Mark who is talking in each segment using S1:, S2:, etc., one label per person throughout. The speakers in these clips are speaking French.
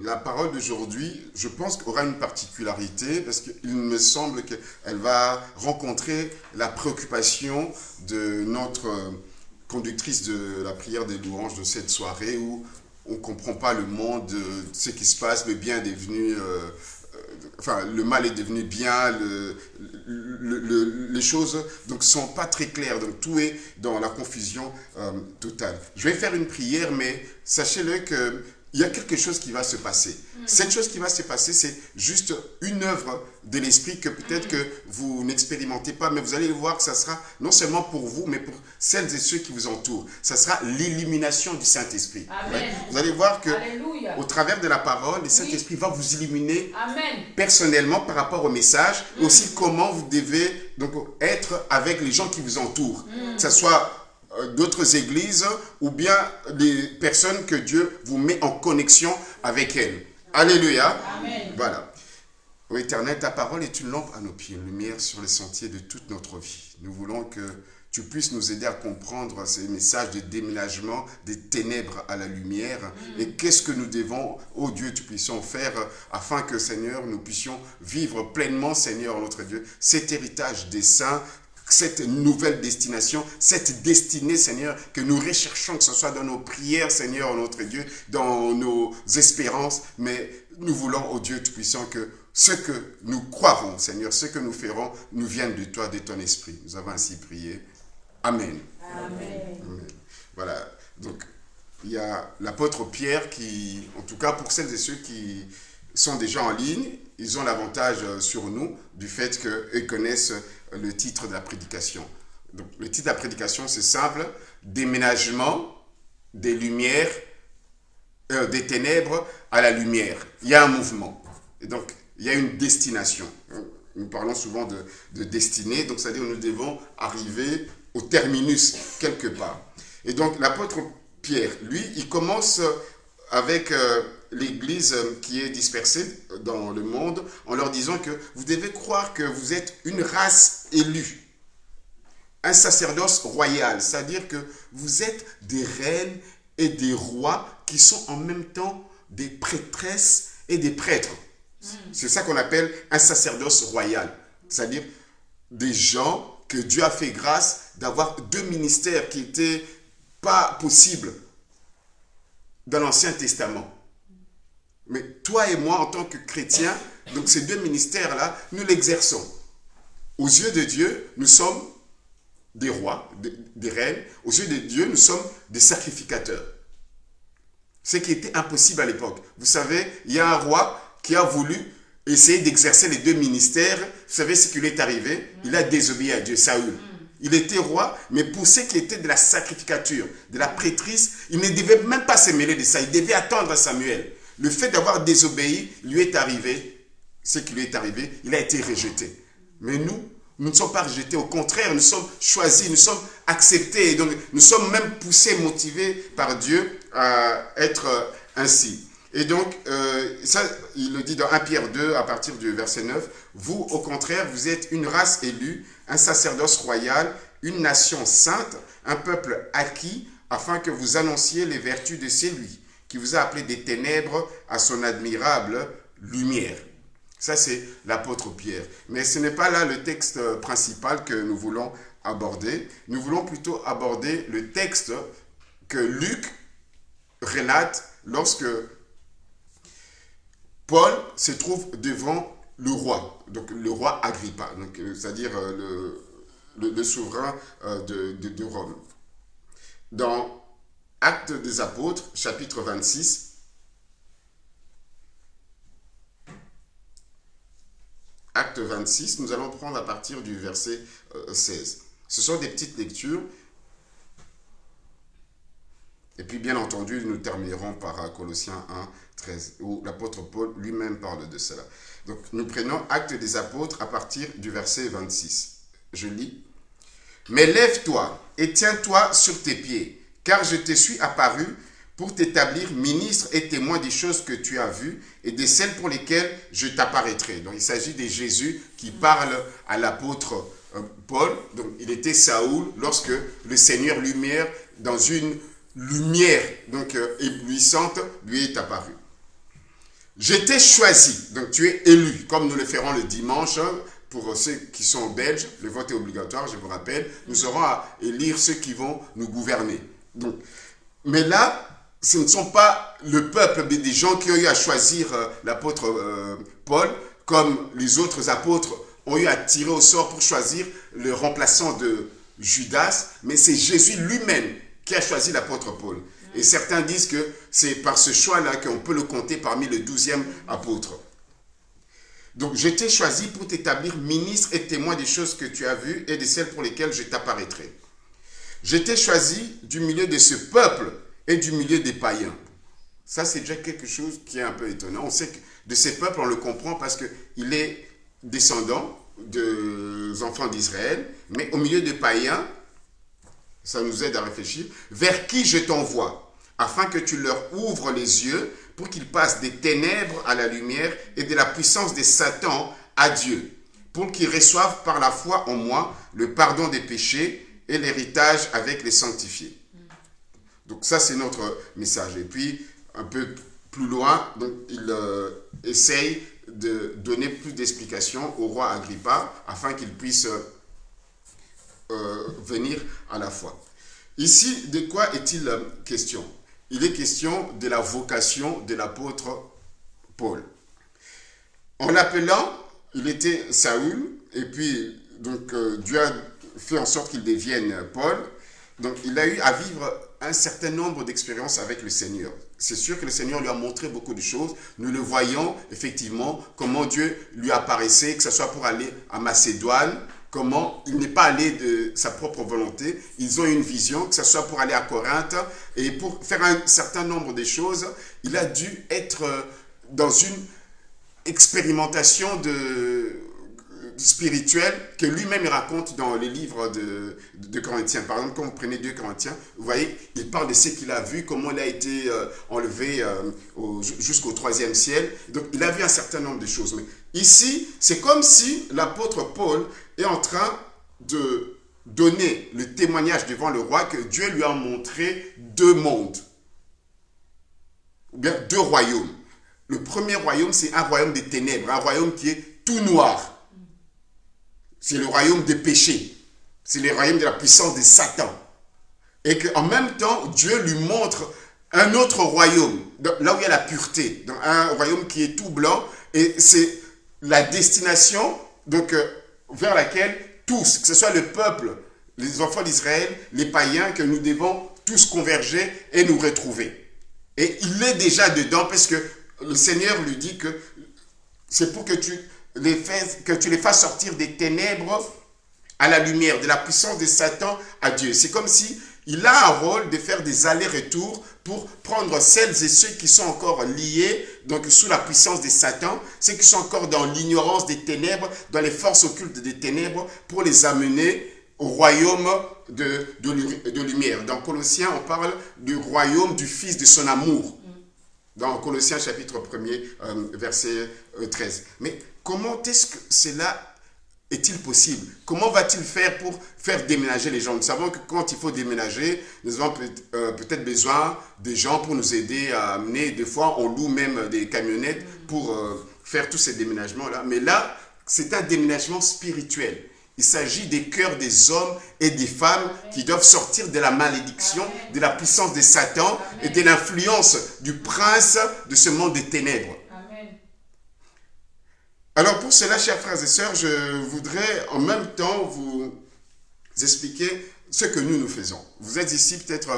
S1: La parole d'aujourd'hui, je pense qu'aura une particularité parce qu'il me semble qu'elle va rencontrer la préoccupation de notre conductrice de la prière des louanges de cette soirée où on ne comprend pas le monde, ce qui se passe, le bien est devenu... enfin, le mal est devenu bien, les choses donc sont pas très claires, donc tout est dans la confusion totale. Je vais faire une prière, mais sachez-le que il y a quelque chose qui va se passer. Cette chose qui va se passer, c'est juste une œuvre de l'esprit que peut-être que vous n'expérimentez pas, mais vous allez voir que ça sera non seulement pour vous, mais pour celles et ceux qui vous entourent. Ça sera l'illumination du Saint-Esprit. Ouais. Vous allez voir que au travers de la parole, le Saint-Esprit va vous illuminer personnellement par rapport au message, aussi comment vous devez donc être avec les gens qui vous entourent. Que ce soit d'autres églises ou bien les personnes que Dieu vous met en connexion avec elles. Alléluia.
S2: Amen.
S1: Voilà. Ô Éternel, ta parole est une lampe à nos pieds, une lumière sur les sentiers de toute notre vie. Nous voulons que tu puisses nous aider à comprendre ces messages de déménagement des ténèbres à la lumière. Et qu'est-ce que nous devons, ô Dieu, tu puissions faire afin que, Seigneur, nous puissions vivre pleinement, Seigneur, notre Dieu, cet héritage des saints, cette nouvelle destination, cette destinée, Seigneur, que nous recherchons, que ce soit dans nos prières, Seigneur, notre Dieu, dans nos espérances, mais nous voulons, ô Dieu Tout-Puissant, que ce que nous croirons, Seigneur, ce que nous ferons, nous vienne de toi, de ton esprit. Nous avons ainsi prié. Amen.
S2: Amen.
S1: Amen. Voilà, donc il y a l'apôtre Pierre qui, en tout cas pour celles et ceux qui sont déjà en ligne, ils ont l'avantage sur nous du fait qu'ils connaissent le titre de la prédication. Donc, le titre de la prédication, c'est simple, déménagement des lumières, des ténèbres à la lumière. Il y a un mouvement. Et donc, il y a une destination. Nous parlons souvent de destinée, donc c'est-à-dire que nous devons arriver au terminus quelque part. Et donc, l'apôtre Pierre, lui, il commence avec l'église qui est dispersée dans le monde en leur disant que vous devez croire que vous êtes une race élue, un sacerdoce royal, c'est-à-dire que vous êtes des reines et des rois qui sont en même temps des prêtresses et des prêtres. C'est ça qu'on appelle un sacerdoce royal, c'est-à-dire des gens que Dieu a fait grâce d'avoir deux ministères qui n'étaient pas possibles dans l'Ancien Testament. Mais toi et moi, en tant que chrétiens, donc ces deux ministères-là, nous l'exerçons. Aux yeux de Dieu, nous sommes des rois, des reines. Aux yeux de Dieu, nous sommes des sacrificateurs. Ce qui était impossible à l'époque. Vous savez, il y a un roi qui a voulu essayer d'exercer les deux ministères. Vous savez ce qui lui est arrivé? Il a désobéi à Dieu, Saül. Il était roi, mais pour ce qui était de la sacrificature, de la prêtrise, il ne devait même pas se mêler de ça. Il devait attendre Samuel. Le fait d'avoir désobéi lui est arrivé, ce qui lui est arrivé, il a été rejeté. Mais nous ne sommes pas rejetés. Au contraire, nous sommes choisis, nous sommes acceptés. Et donc, nous sommes même poussés, motivés par Dieu à être ainsi. Et donc, ça, il le dit dans 1 Pierre 2, à partir du verset 9. Vous, au contraire, vous êtes une race élue, un sacerdoce royal, une nation sainte, un peuple acquis, afin que vous annonciez les vertus de celui qui vous a appelé des ténèbres à son admirable lumière. Ça, c'est l'apôtre Pierre. Mais ce n'est pas là le texte principal que nous voulons aborder. Nous voulons plutôt aborder le texte que Luc relate lorsque Paul se trouve devant le roi, donc le roi Agrippa, c'est-à-dire le souverain de Rome. Dans Actes des Apôtres, chapitre 26, Acte 26, nous allons prendre à partir du verset 16. Ce sont des petites lectures. Et puis, bien entendu, nous terminerons par Colossiens 1, 13, où l'apôtre Paul lui-même parle de cela. Donc, nous prenons Actes des Apôtres à partir du verset 26. Je lis. « Mais lève-toi et tiens-toi sur tes pieds, car je te suis apparu pour t'établir ministre et témoin des choses que tu as vues et de celles pour lesquelles je t'apparaîtrai. » Donc, il s'agit de Jésus qui parle à l'apôtre Paul. Donc, il était Saoul lorsque le Seigneur lui met dans une lumière donc éblouissante lui est apparue. J'étais choisi, donc tu es élu, comme nous le ferons le dimanche. Pour ceux qui sont belges, le vote est obligatoire, je vous rappelle. Nous aurons à élire ceux qui vont nous gouverner. Donc, mais là, ce ne sont pas le peuple, mais des gens qui ont eu à choisir l'apôtre Paul, comme les autres apôtres ont eu à tirer au sort pour choisir le remplaçant de Judas, mais c'est Jésus lui-même qui a choisi l'apôtre Paul. Et certains disent que c'est par ce choix-là qu'on peut le compter parmi le 12e apôtre. Donc, je t'ai choisi pour t'établir ministre et témoin des choses que tu as vues et de celles pour lesquelles je t'apparaîtrai. Je t'ai choisi du milieu de ce peuple et du milieu des païens. Ça, c'est déjà quelque chose qui est un peu étonnant. On sait que de ces peuples, on le comprend parce qu'il est descendant des enfants d'Israël, mais au milieu des païens, ça nous aide à réfléchir, vers qui je t'envoie, afin que tu leur ouvres les yeux pour qu'ils passent des ténèbres à la lumière et de la puissance de Satan à Dieu, pour qu'ils reçoivent par la foi en moi le pardon des péchés et l'héritage avec les sanctifiés. Donc ça, c'est notre message. Et puis, un peu plus loin, donc, il essaye de donner plus d'explications au roi Agrippa afin qu'il puisse venir à la foi. Ici, de quoi est-il question? Il est question de la vocation de l'apôtre Paul. En l'appelant, il était Saül, et puis donc, Dieu a fait en sorte qu'il devienne Paul. Donc il a eu à vivre un certain nombre d'expériences avec le Seigneur. C'est sûr que le Seigneur lui a montré beaucoup de choses. Nous le voyons effectivement, comment Dieu lui apparaissait, que ce soit pour aller à Macédoine, comment il n'est pas allé de sa propre volonté. Ils ont une vision, que ce soit pour aller à Corinthe, et pour faire un certain nombre de choses, il a dû être dans une expérimentation spirituelle que lui-même raconte dans les livres de Corinthiens. Par exemple, quand vous prenez 2 Corinthiens, vous voyez, il parle de ce qu'il a vu, comment il a été enlevé jusqu'au 3e ciel. Donc, il a vu un certain nombre de choses. Mais ici, c'est comme si l'apôtre Paul est en train de donner le témoignage devant le roi que Dieu lui a montré 2 mondes, ou bien 2 royaumes. Le premier royaume, c'est un royaume des ténèbres, un royaume qui est tout noir. C'est le royaume des péchés. C'est le royaume de la puissance de Satan. Et qu'en même temps, Dieu lui montre un autre royaume, là où il y a la pureté, dans un royaume qui est tout blanc. Et c'est la destination donc, vers laquelle tous, que ce soit le peuple, les enfants d'Israël, les païens, que nous devons tous converger et nous retrouver. Et il est déjà dedans parce que le Seigneur lui dit que c'est pour que tu les fasses sortir des ténèbres à la lumière, de la puissance de Satan à Dieu. C'est comme si il a un rôle de faire des allers-retours pour prendre celles et ceux qui sont encore liés, donc sous la puissance de Satan, ceux qui sont encore dans l'ignorance des ténèbres, dans les forces occultes des ténèbres, pour les amener au royaume de lumière. Dans Colossiens, on parle du royaume du Fils de son amour. Dans Colossiens chapitre 1er, verset 13. Mais comment est-ce que cela est-il possible? Comment va-t-il faire pour faire déménager les gens? Nous savons que quand il faut déménager, nous avons peut-être besoin des gens pour nous aider à amener. Des fois, on loue même des camionnettes pour faire tous ces déménagements-là. Mais là, c'est un déménagement spirituel. Il s'agit des cœurs des hommes et des femmes qui doivent sortir de la malédiction, de la puissance de Satan et de l'influence du prince de ce monde des ténèbres. Alors pour cela, chers frères et sœurs, je voudrais en même temps vous expliquer ce que nous faisons. Vous êtes ici peut-être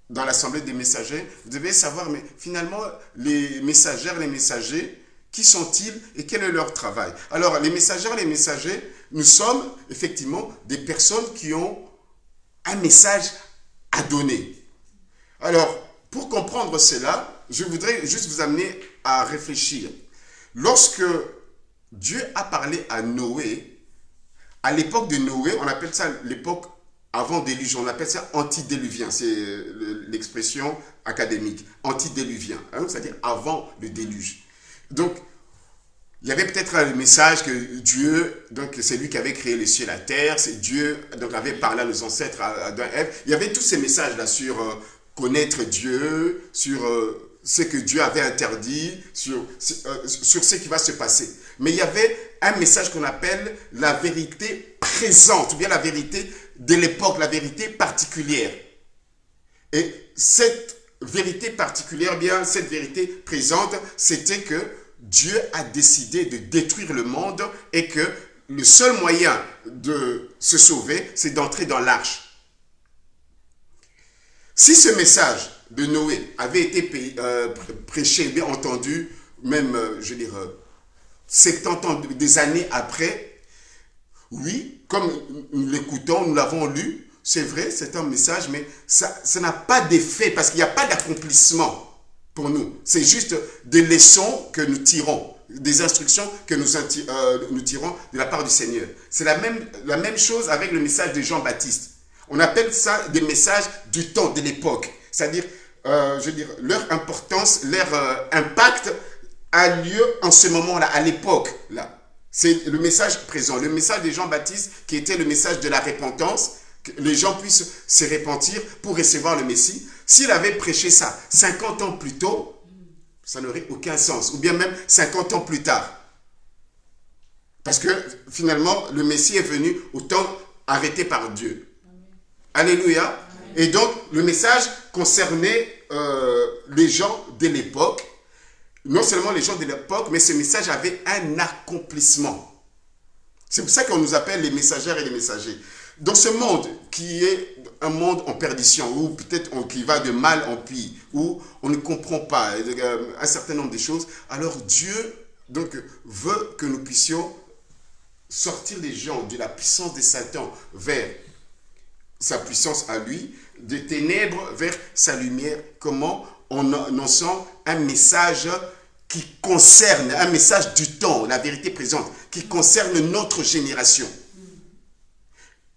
S1: dans l'assemblée des messagers. Vous devez savoir, mais finalement, les messagères, les messagers, qui sont-ils et quel est leur travail? Alors, les messagères, les messagers, nous sommes effectivement des personnes qui ont un message à donner. Alors, pour comprendre cela, je voudrais juste vous amener à réfléchir. Lorsque Dieu a parlé à Noé, à l'époque de Noé, on appelle ça l'époque avant déluge, on appelle ça antidéluvien, c'est l'expression académique, antidéluvien, hein, c'est-à-dire avant le déluge. Donc, Il y avait peut-être un message que Dieu, donc c'est lui qui avait créé les cieux et la terre, c'est Dieu, donc avait parlé à nos ancêtres, à Adam et Ève. Il y avait tous ces messages-là sur connaître Dieu, sur ce que Dieu avait interdit, sur ce qui va se passer. Mais il y avait un message qu'on appelle la vérité présente, ou bien la vérité de l'époque, la vérité particulière. Et cette vérité particulière, bien cette vérité présente, c'était que Dieu a décidé de détruire le monde et que le seul moyen de se sauver, c'est d'entrer dans l'arche. Si ce message de Noé avait été prêché, bien entendu, même, je veux dire, 70 ans, des années après, oui, comme nous l'écoutons, nous l'avons lu, c'est vrai, c'est un message, mais ça n'a pas d'effet parce qu'il n'y a pas d'accomplissement pour nous. C'est juste des leçons que nous tirons, des instructions que nous tirons de la part du Seigneur. C'est la même chose avec le message de Jean-Baptiste. On appelle ça des messages du temps, de l'époque. C'est-à-dire, je veux dire, leur importance, leur impact a lieu en ce moment-là, à l'époque-là. C'est le message présent, le message de Jean-Baptiste qui était le message de la repentance, que les gens puissent se repentir pour recevoir le Messie. S'il avait prêché ça 50 ans plus tôt, ça n'aurait aucun sens. Ou bien même 50 ans plus tard. Parce que finalement, le Messie est venu au temps arrêté par Dieu. Amen. Alléluia. Amen. Et donc, le message concernait les gens de l'époque. Non seulement les gens de l'époque, mais ce message avait un accomplissement. C'est pour ça qu'on nous appelle les messagères et les messagers. Dans ce monde qui est un monde en perdition, ou peut-être qui va de mal en pis, où on ne comprend pas un certain nombre de choses, alors Dieu donc, veut que nous puissions sortir les gens de la puissance de Satan vers sa puissance à lui, des ténèbres vers sa lumière. Comment? En annonçant un message qui concerne, un message du temps, la vérité présente, qui concerne notre génération.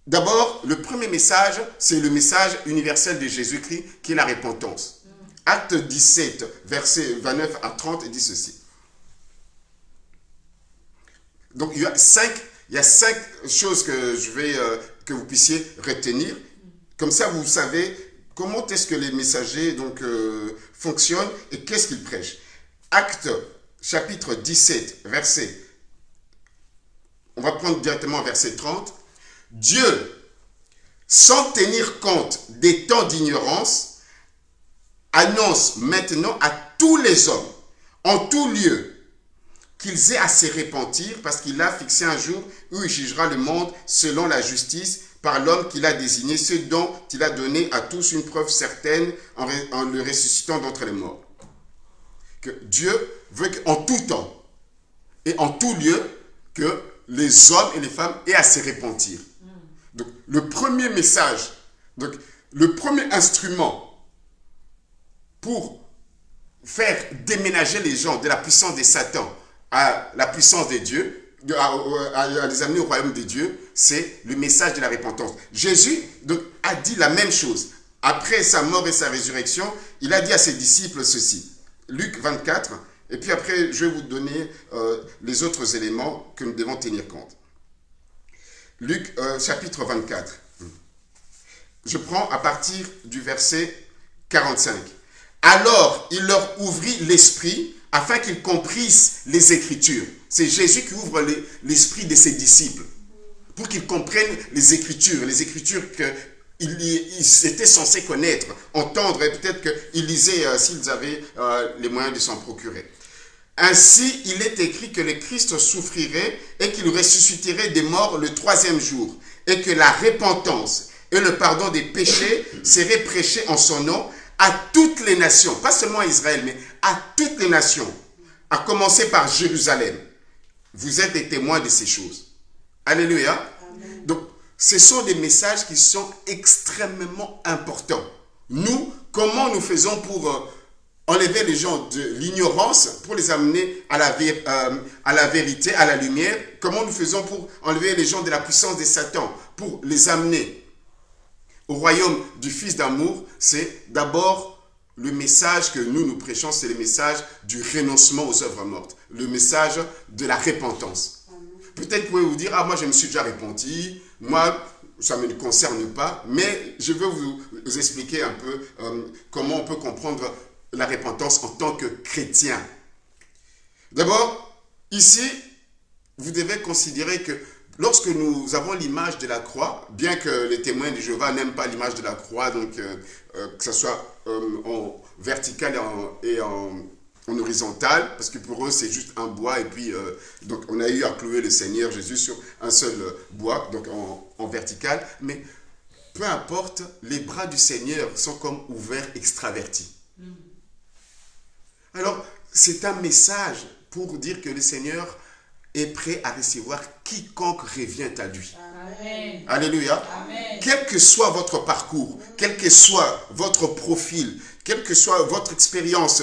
S1: D'abord, le premier message, c'est le message universel de Jésus-Christ, qui est la repentance. Acte 17, versets 29 à 30, dit ceci. Donc, il y a cinq choses que je vais que vous puissiez retenir. Comme ça, vous savez comment est-ce que les messagers donc, fonctionnent et qu'est-ce qu'ils prêchent. Acte chapitre 17, verset. On va prendre directement verset 30. Dieu, sans tenir compte des temps d'ignorance, annonce maintenant à tous les hommes, en tout lieu, qu'ils aient à se repentir parce qu'il a fixé un jour où il jugera le monde selon la justice par l'homme qu'il a désigné, ce dont il a donné à tous une preuve certaine en le ressuscitant d'entre les morts. Que Dieu veut qu'en tout temps et en tout lieu, que les hommes et les femmes aient à se repentir. Donc, le premier message, donc, le premier instrument pour faire déménager les gens de la puissance de Satan à la puissance de Dieu, à les amener au royaume de Dieu, c'est le message de la repentance. Jésus donc, a dit la même chose. Après sa mort et sa résurrection, il a dit à ses disciples ceci. Luc 24, et puis après, je vais vous donner les autres éléments que nous devons tenir compte. Luc chapitre 24. Je prends à partir du verset 45. Alors, il leur ouvrit l'esprit afin qu'ils comprissent les Écritures. C'est Jésus qui ouvre l'esprit de ses disciples pour qu'ils comprennent les Écritures qu'ils étaient censés connaître, entendre, et peut-être qu'ils lisaient s'ils avaient les moyens de s'en procurer. Ainsi, il est écrit que le Christ souffrirait et qu'il ressusciterait des morts le 3e jour, et que la repentance et le pardon des péchés seraient prêchés en son nom à toutes les nations, pas seulement à Israël, mais à toutes les nations, à commencer par Jérusalem. Vous êtes des témoins de ces choses. Alléluia. Amen. Donc, ce sont des messages qui sont extrêmement importants. Nous, comment nous faisons pour enlever les gens de l'ignorance, pour les amener à la vérité, à la lumière? Comment nous faisons pour enlever les gens de la puissance de Satan, pour les amener au royaume du Fils d'amour? C'est d'abord le message que nous prêchons, c'est le message du renoncement aux œuvres mortes. Le message de la repentance. Peut-être vous pouvez vous dire, ah moi je me suis déjà repenti, moi ça ne me concerne pas, mais je veux vous expliquer un peu comment on peut comprendre la repentance en tant que chrétien. D'abord, ici, vous devez considérer que lorsque nous avons l'image de la croix, bien que les témoins de Jéhovah n'aiment pas l'image de la croix, donc que ce soit en vertical et en horizontal, parce que pour eux c'est juste un bois, et puis donc on a eu à clouer le Seigneur Jésus sur un seul bois, donc en vertical, mais peu importe, les bras du Seigneur sont comme ouverts, extravertis. Alors, c'est un message pour dire que le Seigneur est prêt à recevoir quiconque revient à lui.
S2: Amen.
S1: Alléluia.
S2: Amen.
S1: Quel que soit votre parcours, quel que soit votre profil, quelle que soit votre expérience,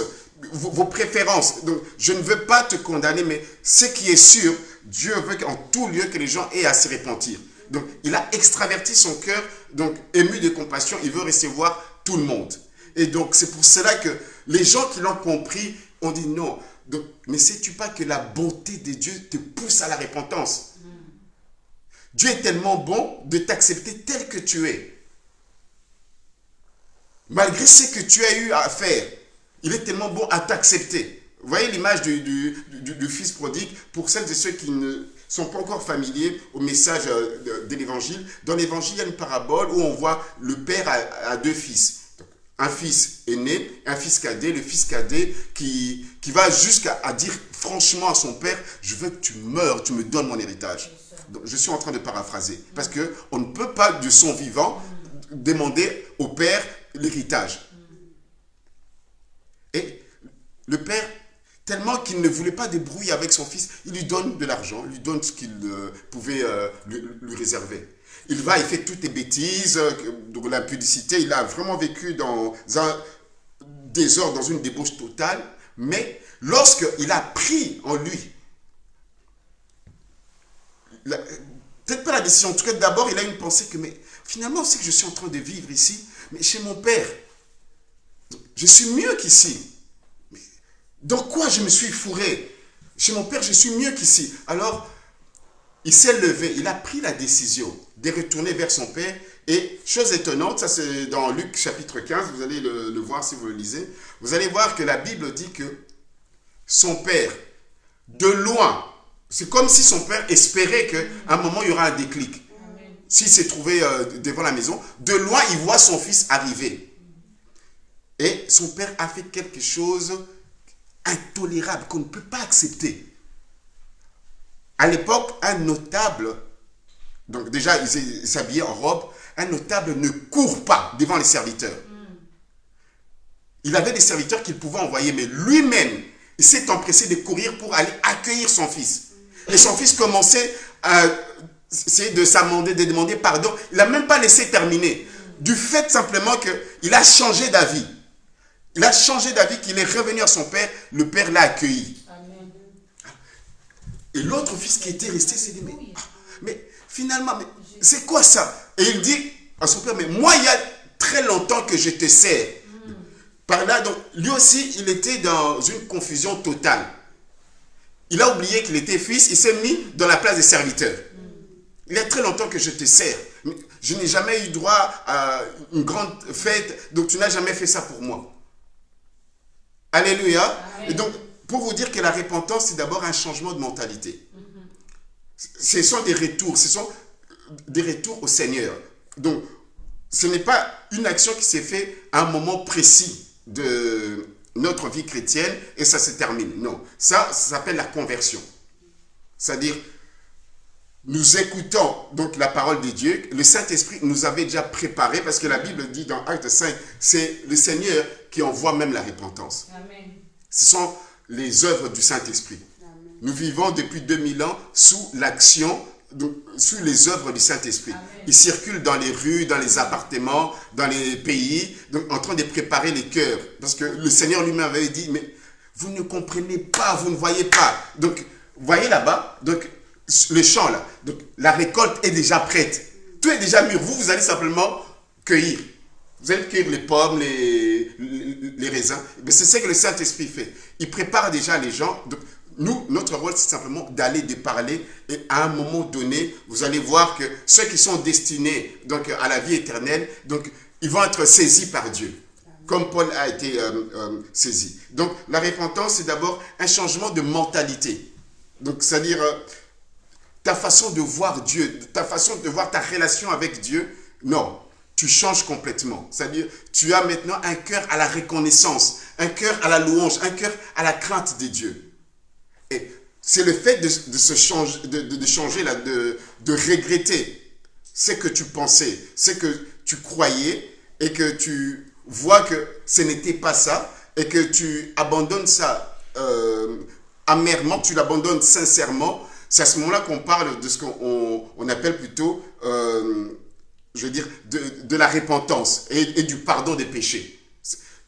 S1: vos préférences. Donc, je ne veux pas te condamner, mais ce qui est sûr, Dieu veut qu'en tout lieu que les gens aient à se repentir. Donc, il a extraverti son cœur, donc ému de compassion, il veut recevoir tout le monde. Et donc, c'est pour cela que les gens qui l'ont compris ont dit non. Donc, mais sais-tu pas que la bonté de Dieu te pousse à la repentance? Dieu est tellement bon de t'accepter tel que tu es. Malgré ce que tu as eu à faire, il est tellement bon à t'accepter. Vous voyez l'image du fils prodigue, pour celles et ceux qui ne sont pas encore familiers au message de l'évangile. Dans l'évangile, il y a une parabole où on voit le père a deux fils. Un fils aîné, un fils cadet, le fils cadet qui va jusqu'à dire franchement à son père, je veux que tu meurs, tu me donnes mon héritage. Donc, je suis en train de paraphraser, parce qu'on ne peut pas de son vivant demander au père l'héritage. Et le père, tellement qu'il ne voulait pas de bruit avec son fils, il lui donne de l'argent, il lui donne ce qu'il pouvait lui réserver. Il va, il fait toutes les bêtises, de l'impudicité, il a vraiment vécu dans un désordre, dans une débauche totale, mais lorsqu'il a pris en lui, peut-être pas la décision, en tout cas d'abord il a une pensée que, mais finalement c'est que je suis en train de vivre ici, mais chez mon père, je suis mieux qu'ici. Dans quoi je me suis fourré? Chez mon père, je suis mieux qu'ici. Alors, il s'est levé, il a pris la décision de retourner vers son père. Et chose étonnante, ça c'est dans Luc chapitre 15, vous allez le voir si vous le lisez. Vous allez voir que la Bible dit que son père, de loin, c'est comme si son père espérait qu'à un moment il y aura un déclic. S'il s'est trouvé devant la maison, de loin il voit son fils arriver. Et son père a fait quelque chose intolérable qu'on ne peut pas accepter. À l'époque, un notable, donc déjà il s'habillait en robe, un notable ne court pas devant les serviteurs. Il avait des serviteurs qu'il pouvait envoyer, mais lui-même, il s'est empressé de courir pour aller accueillir son fils. Et son fils commençait à essayer de s'amender, de demander pardon. Il n'a même pas laissé terminer. Du fait simplement qu'il a changé d'avis. Il a changé d'avis, qu'il est revenu à son père, le père l'a accueilli. Amen. Et l'autre fils qui était resté s'est dit, mais finalement, mais c'est quoi ça? Et il dit à son père, mais moi il y a très longtemps que je te sers. Par là, donc, lui aussi, il était dans une confusion totale. Il a oublié qu'il était fils, il s'est mis dans la place des serviteurs. Il y a très longtemps que je te sers. Je n'ai jamais eu droit à une grande fête, donc tu n'as jamais fait ça pour moi. Alléluia. Amen. Et donc, pour vous dire que la repentance, c'est d'abord un changement de mentalité. Ce sont des retours, au Seigneur. Donc, ce n'est pas une action qui s'est faite à un moment précis de notre vie chrétienne et ça se termine. Non, ça s'appelle la conversion. C'est-à-dire, nous écoutons donc la parole de Dieu, le Saint-Esprit nous avait déjà préparé, parce que la Bible dit dans Acte 5, c'est le Seigneur qui envoie même la repentance. Amen. Ce sont les œuvres du Saint-Esprit. Nous vivons depuis 2000 ans sous l'action, sous les œuvres du Saint-Esprit. Il circule dans les rues, dans les appartements, dans les pays, donc en train de préparer les cœurs. Parce que le Seigneur lui-même avait dit, mais vous ne comprenez pas, vous ne voyez pas. Donc, vous voyez là-bas, donc le champ là, donc la récolte est déjà prête. Tout est déjà mûr. Vous allez simplement cueillir. Vous allez cueillir les pommes, les raisins. Mais c'est ce que le Saint-Esprit fait. Il prépare déjà les gens. Donc, nous, notre rôle, c'est simplement d'aller, de parler. Et à un moment donné, vous allez voir que ceux qui sont destinés donc, à la vie éternelle, donc, ils vont être saisis par Dieu. Comme Paul a été saisi. Donc, la repentance, c'est d'abord un changement de mentalité. Donc, c'est-à-dire, ta façon de voir Dieu, ta façon de voir ta relation avec Dieu, non, tu changes complètement. C'est-à-dire, tu as maintenant un cœur à la reconnaissance, un cœur à la louange, un cœur à la crainte de Dieu. Et c'est le fait de changer, là, de regretter ce que tu pensais, ce que tu croyais, et que tu vois que ce n'était pas ça, et que tu abandonnes ça amèrement, tu l'abandonnes sincèrement. C'est à ce moment-là qu'on parle de ce qu'on appelle plutôt, je veux dire, de la repentance et du pardon des péchés.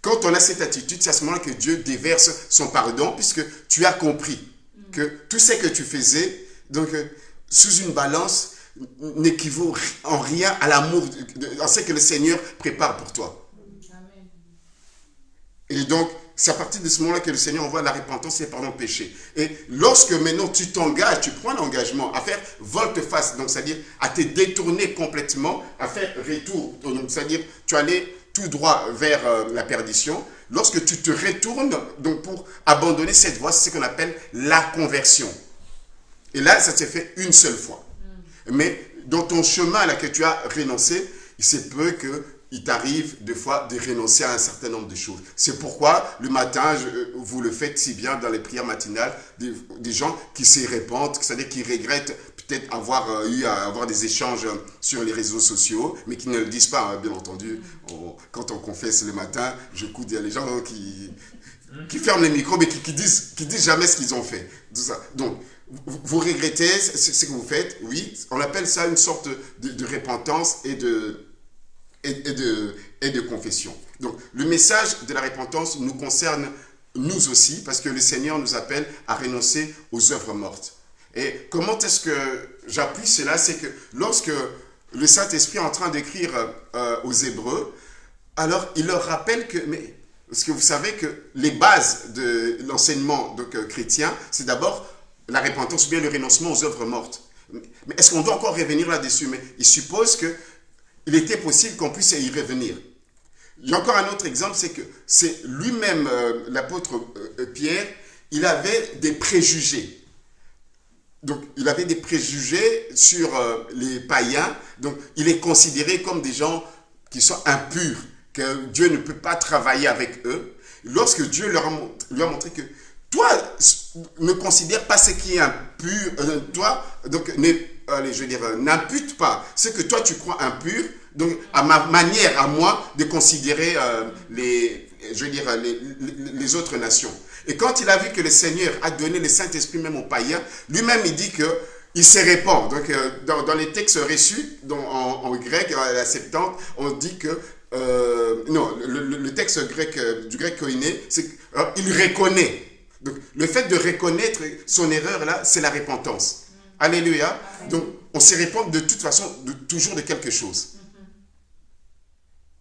S1: Quand on a cette attitude, c'est à ce moment-là que Dieu déverse son pardon, puisque tu as compris que tout ce que tu faisais, donc sous une balance, n'équivaut en rien à l'amour, à ce que le Seigneur prépare pour toi. Amen. Et donc, c'est à partir de ce moment-là que le Seigneur envoie la repentance et le pardon de péché. Et lorsque maintenant tu t'engages, tu prends l'engagement à faire volte-face, donc c'est-à-dire à te détourner complètement, à faire retour, donc c'est-à-dire tu allais tout droit vers la perdition. Lorsque tu te retournes donc pour abandonner cette voie, c'est ce qu'on appelle la conversion. Et là, ça s'est fait une seule fois. Mais dans ton chemin là que tu as renoncé, il se peut qu'il t'arrive des fois de renoncer à un certain nombre de choses. C'est pourquoi le matin, vous le faites si bien dans les prières matinales, des gens qui se répandent, c'est-à-dire qui regrettent peut-être avoir eu à avoir des échanges sur les réseaux sociaux, mais qui ne le disent pas, hein, bien entendu. Quand on confesse le matin, j'écoute, il y a les gens qui ferment les micros, mais qui disent jamais ce qu'ils ont fait. Tout ça. Donc, vous regrettez ce que vous faites, oui, on appelle ça une sorte de repentance et de confession. Donc, le message de la repentance nous concerne nous aussi, parce que le Seigneur nous appelle à renoncer aux œuvres mortes. Et comment est-ce que j'appuie cela? C'est que lorsque le Saint-Esprit est en train d'écrire aux Hébreux, alors il leur rappelle que, mais, parce que vous savez que les bases de l'enseignement chrétien, c'est d'abord la repentance ou bien le renoncement aux œuvres mortes. Mais est-ce qu'on doit encore revenir là-dessus? Mais il suppose qu'il était possible qu'on puisse y revenir. Il y a encore un autre exemple, c'est que c'est lui-même, l'apôtre Pierre, il avait des préjugés. Donc, il avait des préjugés sur les païens. Donc, il est considéré comme des gens qui sont impurs, que Dieu ne peut pas travailler avec eux. Lorsque Dieu lui a montré que toi, ne considère pas ce qui est impur, toi, donc, n'impute pas ce que toi tu crois impur, donc, à ma manière, à moi, de considérer les autres nations. Et quand il a vu que le Seigneur a donné le Saint-Esprit même aux païens, lui-même il dit qu'il se répand. Donc dans les textes reçus, en grec, à la Septante, on dit que, le texte grec, du grec koiné, c'est qu'il reconnaît. Donc le fait de reconnaître son erreur là, c'est la repentance. Alléluia. Donc on se répand de toute façon, toujours de quelque chose.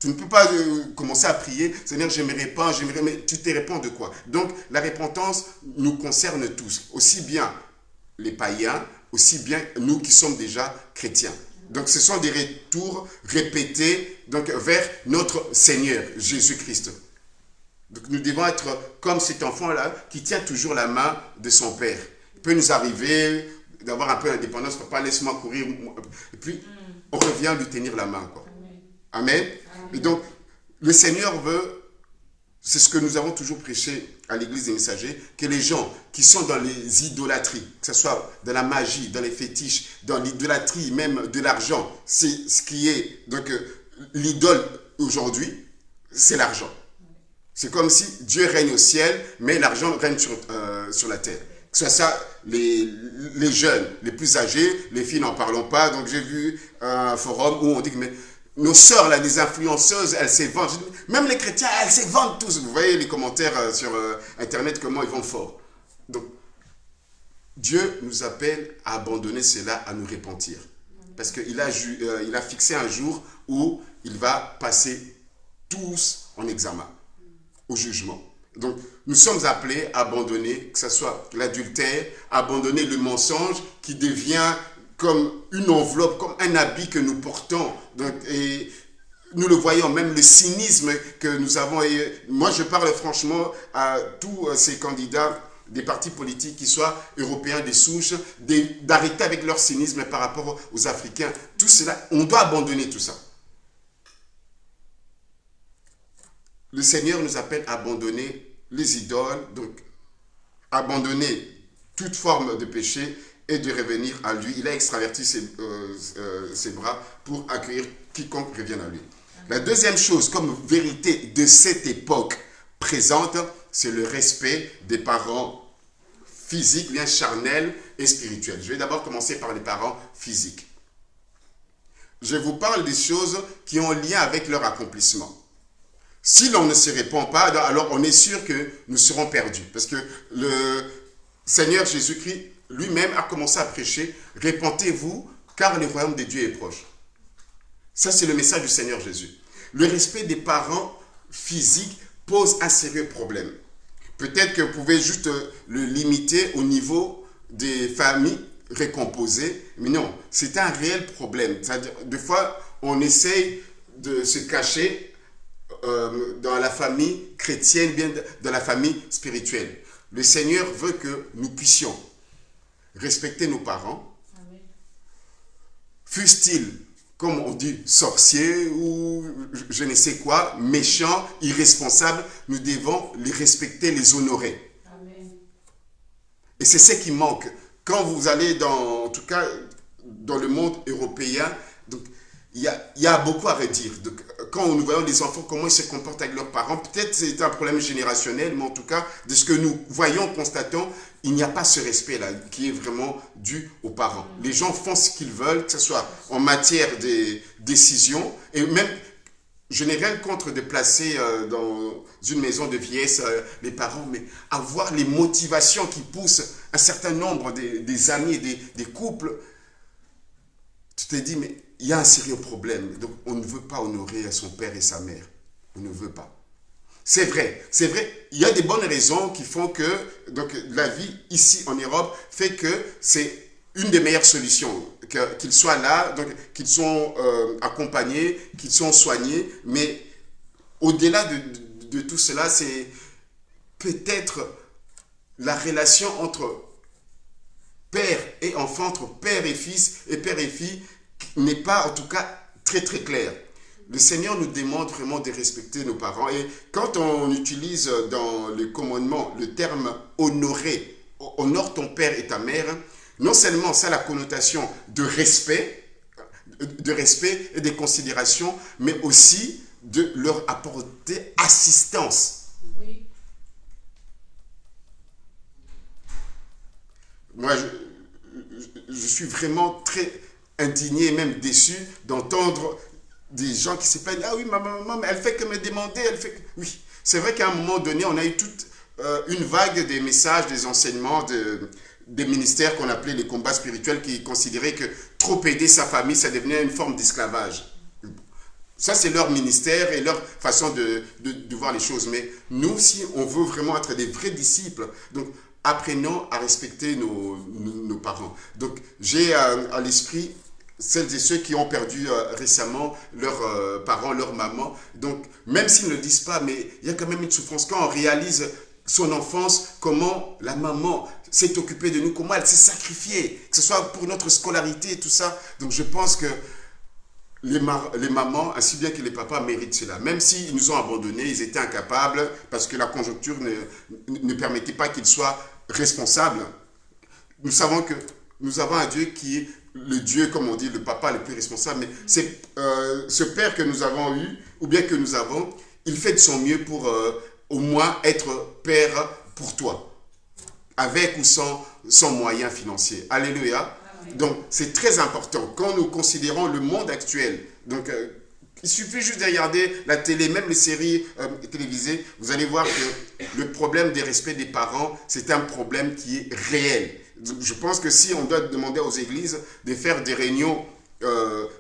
S1: Tu ne peux pas commencer à prier, Seigneur, je me répands, mais tu te répands de quoi? Donc, la repentance nous concerne tous, aussi bien les païens, aussi bien nous qui sommes déjà chrétiens. Donc, ce sont des retours répétés donc, vers notre Seigneur, Jésus-Christ. Donc, nous devons être comme cet enfant-là qui tient toujours la main de son Père. Il peut nous arriver d'avoir un peu d'indépendance, papa, laisse-moi courir, et puis on revient lui tenir la main, quoi. Amen. Et donc, le Seigneur veut, c'est ce que nous avons toujours prêché à l'église des messagers, que les gens qui sont dans les idolâtries, que ce soit dans la magie, dans les fétiches, dans l'idolâtrie, même de l'argent, c'est ce qui est, donc l'idole aujourd'hui, c'est l'argent. C'est comme si Dieu règne au ciel, mais l'argent règne sur la terre. Que ce soit ça, les jeunes, les plus âgés, les filles n'en parlons pas. Donc j'ai vu un forum où on dit que nos sœurs, là, les influenceuses, elles se vendent. Même les chrétiens, elles se vendent tous. Vous voyez les commentaires sur Internet, comment ils vont fort. Donc, Dieu nous appelle à abandonner cela, à nous repentir. Parce qu'il a fixé un jour où il va passer tous en examen, au jugement. Donc, nous sommes appelés à abandonner, que ce soit l'adultère, abandonner le mensonge qui devient comme une enveloppe, comme un habit que nous portons. Donc, et nous le voyons, même le cynisme que nous avons. Et moi, je parle franchement à tous ces candidats des partis politiques, qui soient européens des souches, d'arrêter avec leur cynisme par rapport aux Africains. Tout cela, on doit abandonner tout ça. Le Seigneur nous appelle à abandonner les idoles, donc abandonner toute forme de péché et de revenir à lui. Il a extraverti ses bras pour accueillir quiconque revienne à lui. La deuxième chose, comme vérité de cette époque présente, c'est le respect des parents physiques, bien charnels et spirituels. Je vais d'abord commencer par les parents physiques. Je vous parle des choses qui ont lien avec leur accomplissement. Si l'on ne se répand pas, alors on est sûr que nous serons perdus. Parce que le Seigneur Jésus-Christ lui-même a commencé à prêcher « Répentez-vous, car le royaume de Dieu est proche ». Ça, c'est le message du Seigneur Jésus. Le respect des parents physiques pose un sérieux problème. Peut-être que vous pouvez juste le limiter au niveau des familles récomposées, mais non, c'est un réel problème. C'est-à-dire, des fois, on essaye de se cacher dans la famille chrétienne, bien dans la famille spirituelle. Le Seigneur veut que nous puissions respecter nos parents, fussent-ils, comme on dit, sorciers ou je ne sais quoi, méchants, irresponsables, nous devons les respecter, les honorer. Amen. Et c'est ce qui manque. Quand vous allez en tout cas, dans le monde européen, donc, il y a beaucoup à redire. Donc, quand nous voyons les enfants, comment ils se comportent avec leurs parents, peut-être c'est un problème générationnel, mais en tout cas, de ce que nous voyons, constatons, il n'y a pas ce respect-là qui est vraiment dû aux parents. Les gens font ce qu'ils veulent, que ce soit en matière de décision, et même, je n'ai rien contre de placer dans une maison de vieillesse les parents, mais avoir les motivations qui poussent un certain nombre des amis, des couples. Tu te dis, mais il y a un sérieux problème. Donc, on ne veut pas honorer son père et sa mère. On ne veut pas. C'est vrai. Il y a des bonnes raisons qui font que donc, la vie ici en Europe fait que c'est une des meilleures solutions. Qu'ils soient là, donc, qu'ils sont accompagnés, qu'ils sont soignés. Mais au-delà de tout cela, c'est peut-être la relation entre père et enfant, entre père et fils et père et fille, n'est pas en tout cas très très clair. Le Seigneur nous demande vraiment de respecter nos parents. Et quand on utilise dans le commandement le terme honorer, honore ton père et ta mère, non seulement ça a la connotation de respect et de considération, mais aussi de leur apporter assistance. Oui. Moi, je suis vraiment très indigné et même déçu d'entendre des gens qui se plaignent. Ah oui, ma maman, elle fait que me demander, elle fait que... Oui, c'est vrai qu'à un moment donné, on a eu toute une vague des messages, des enseignements des ministères qu'on appelait les combats spirituels qui considéraient que trop aider sa famille, ça devenait une forme d'esclavage. Ça, c'est leur ministère et leur façon de voir les choses. Mais nous, si on veut vraiment être des vrais disciples, donc apprenons à respecter nos parents. Donc, j'ai à l'esprit celles et ceux qui ont perdu récemment leurs parents, leur maman. Donc, même s'ils ne le disent pas, mais il y a quand même une souffrance. Quand on réalise son enfance, comment la maman s'est occupée de nous, comment elle s'est sacrifiée, que ce soit pour notre scolarité et tout ça. Donc, je pense que les mamans, ainsi bien que les papas, méritent cela. Même s'ils nous ont abandonnés, ils étaient incapables parce que la conjoncture ne permettait pas qu'ils soient responsables. Nous savons que nous avons un Dieu qui est le Dieu, comme on dit, le papa le plus responsable. Mais c'est ce père que nous avons eu, ou bien que nous avons, il fait de son mieux pour au moins être père pour toi, avec ou sans moyens financiers. Alléluia. Donc, c'est très important. Quand nous considérons le monde actuel, donc, il suffit juste de regarder la télé, même les séries télévisées, vous allez voir que le problème des respects des parents, c'est un problème qui est réel. Je pense que si on doit demander aux églises de faire des réunions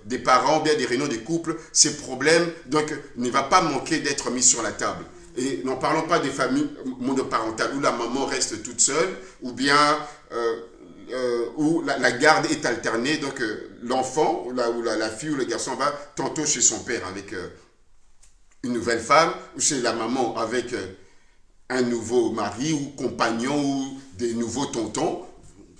S1: des parents, bien des réunions des couples, ces problèmes donc, ne va pas manquer d'être mis sur la table. Et n'en parlons pas des familles monoparentales où la maman reste toute seule, ou bien où la garde est alternée, donc l'enfant, ou la fille ou le garçon va tantôt chez son père avec une nouvelle femme, ou chez la maman avec un nouveau mari ou compagnon ou des nouveaux tontons,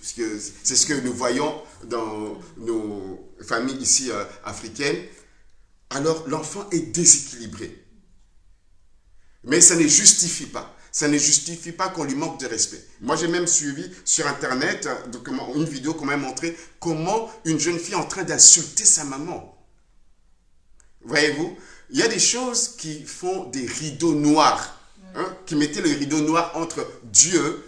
S1: puisque c'est ce que nous voyons dans nos familles ici africaines. Alors l'enfant est déséquilibré. Mais ça ne justifie pas. Ça ne justifie pas qu'on lui manque de respect. Moi, j'ai même suivi sur Internet une vidéo qui m'a montré comment une jeune fille est en train d'insulter sa maman. Voyez-vous, il y a des choses qui font des rideaux noirs, qui mettaient le rideau noir entre Dieu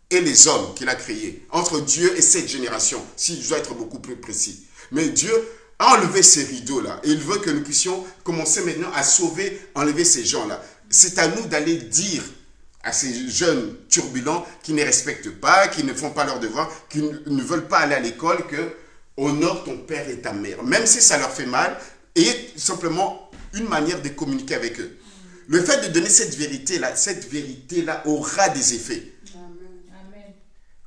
S1: et les hommes qu'il a créés, entre Dieu et cette génération, si je dois être beaucoup plus précis. Mais Dieu a enlevé ces rideaux-là et il veut que nous puissions commencer maintenant à sauver, enlever ces gens-là. C'est à nous d'aller dire à ces jeunes turbulents qui ne respectent pas, qui ne font pas leur devoir, qui ne veulent pas aller à l'école, que honore ton père et ta mère. Même si ça leur fait mal, et simplement une manière de communiquer avec eux. Le fait de donner cette vérité-là aura des effets. Amen.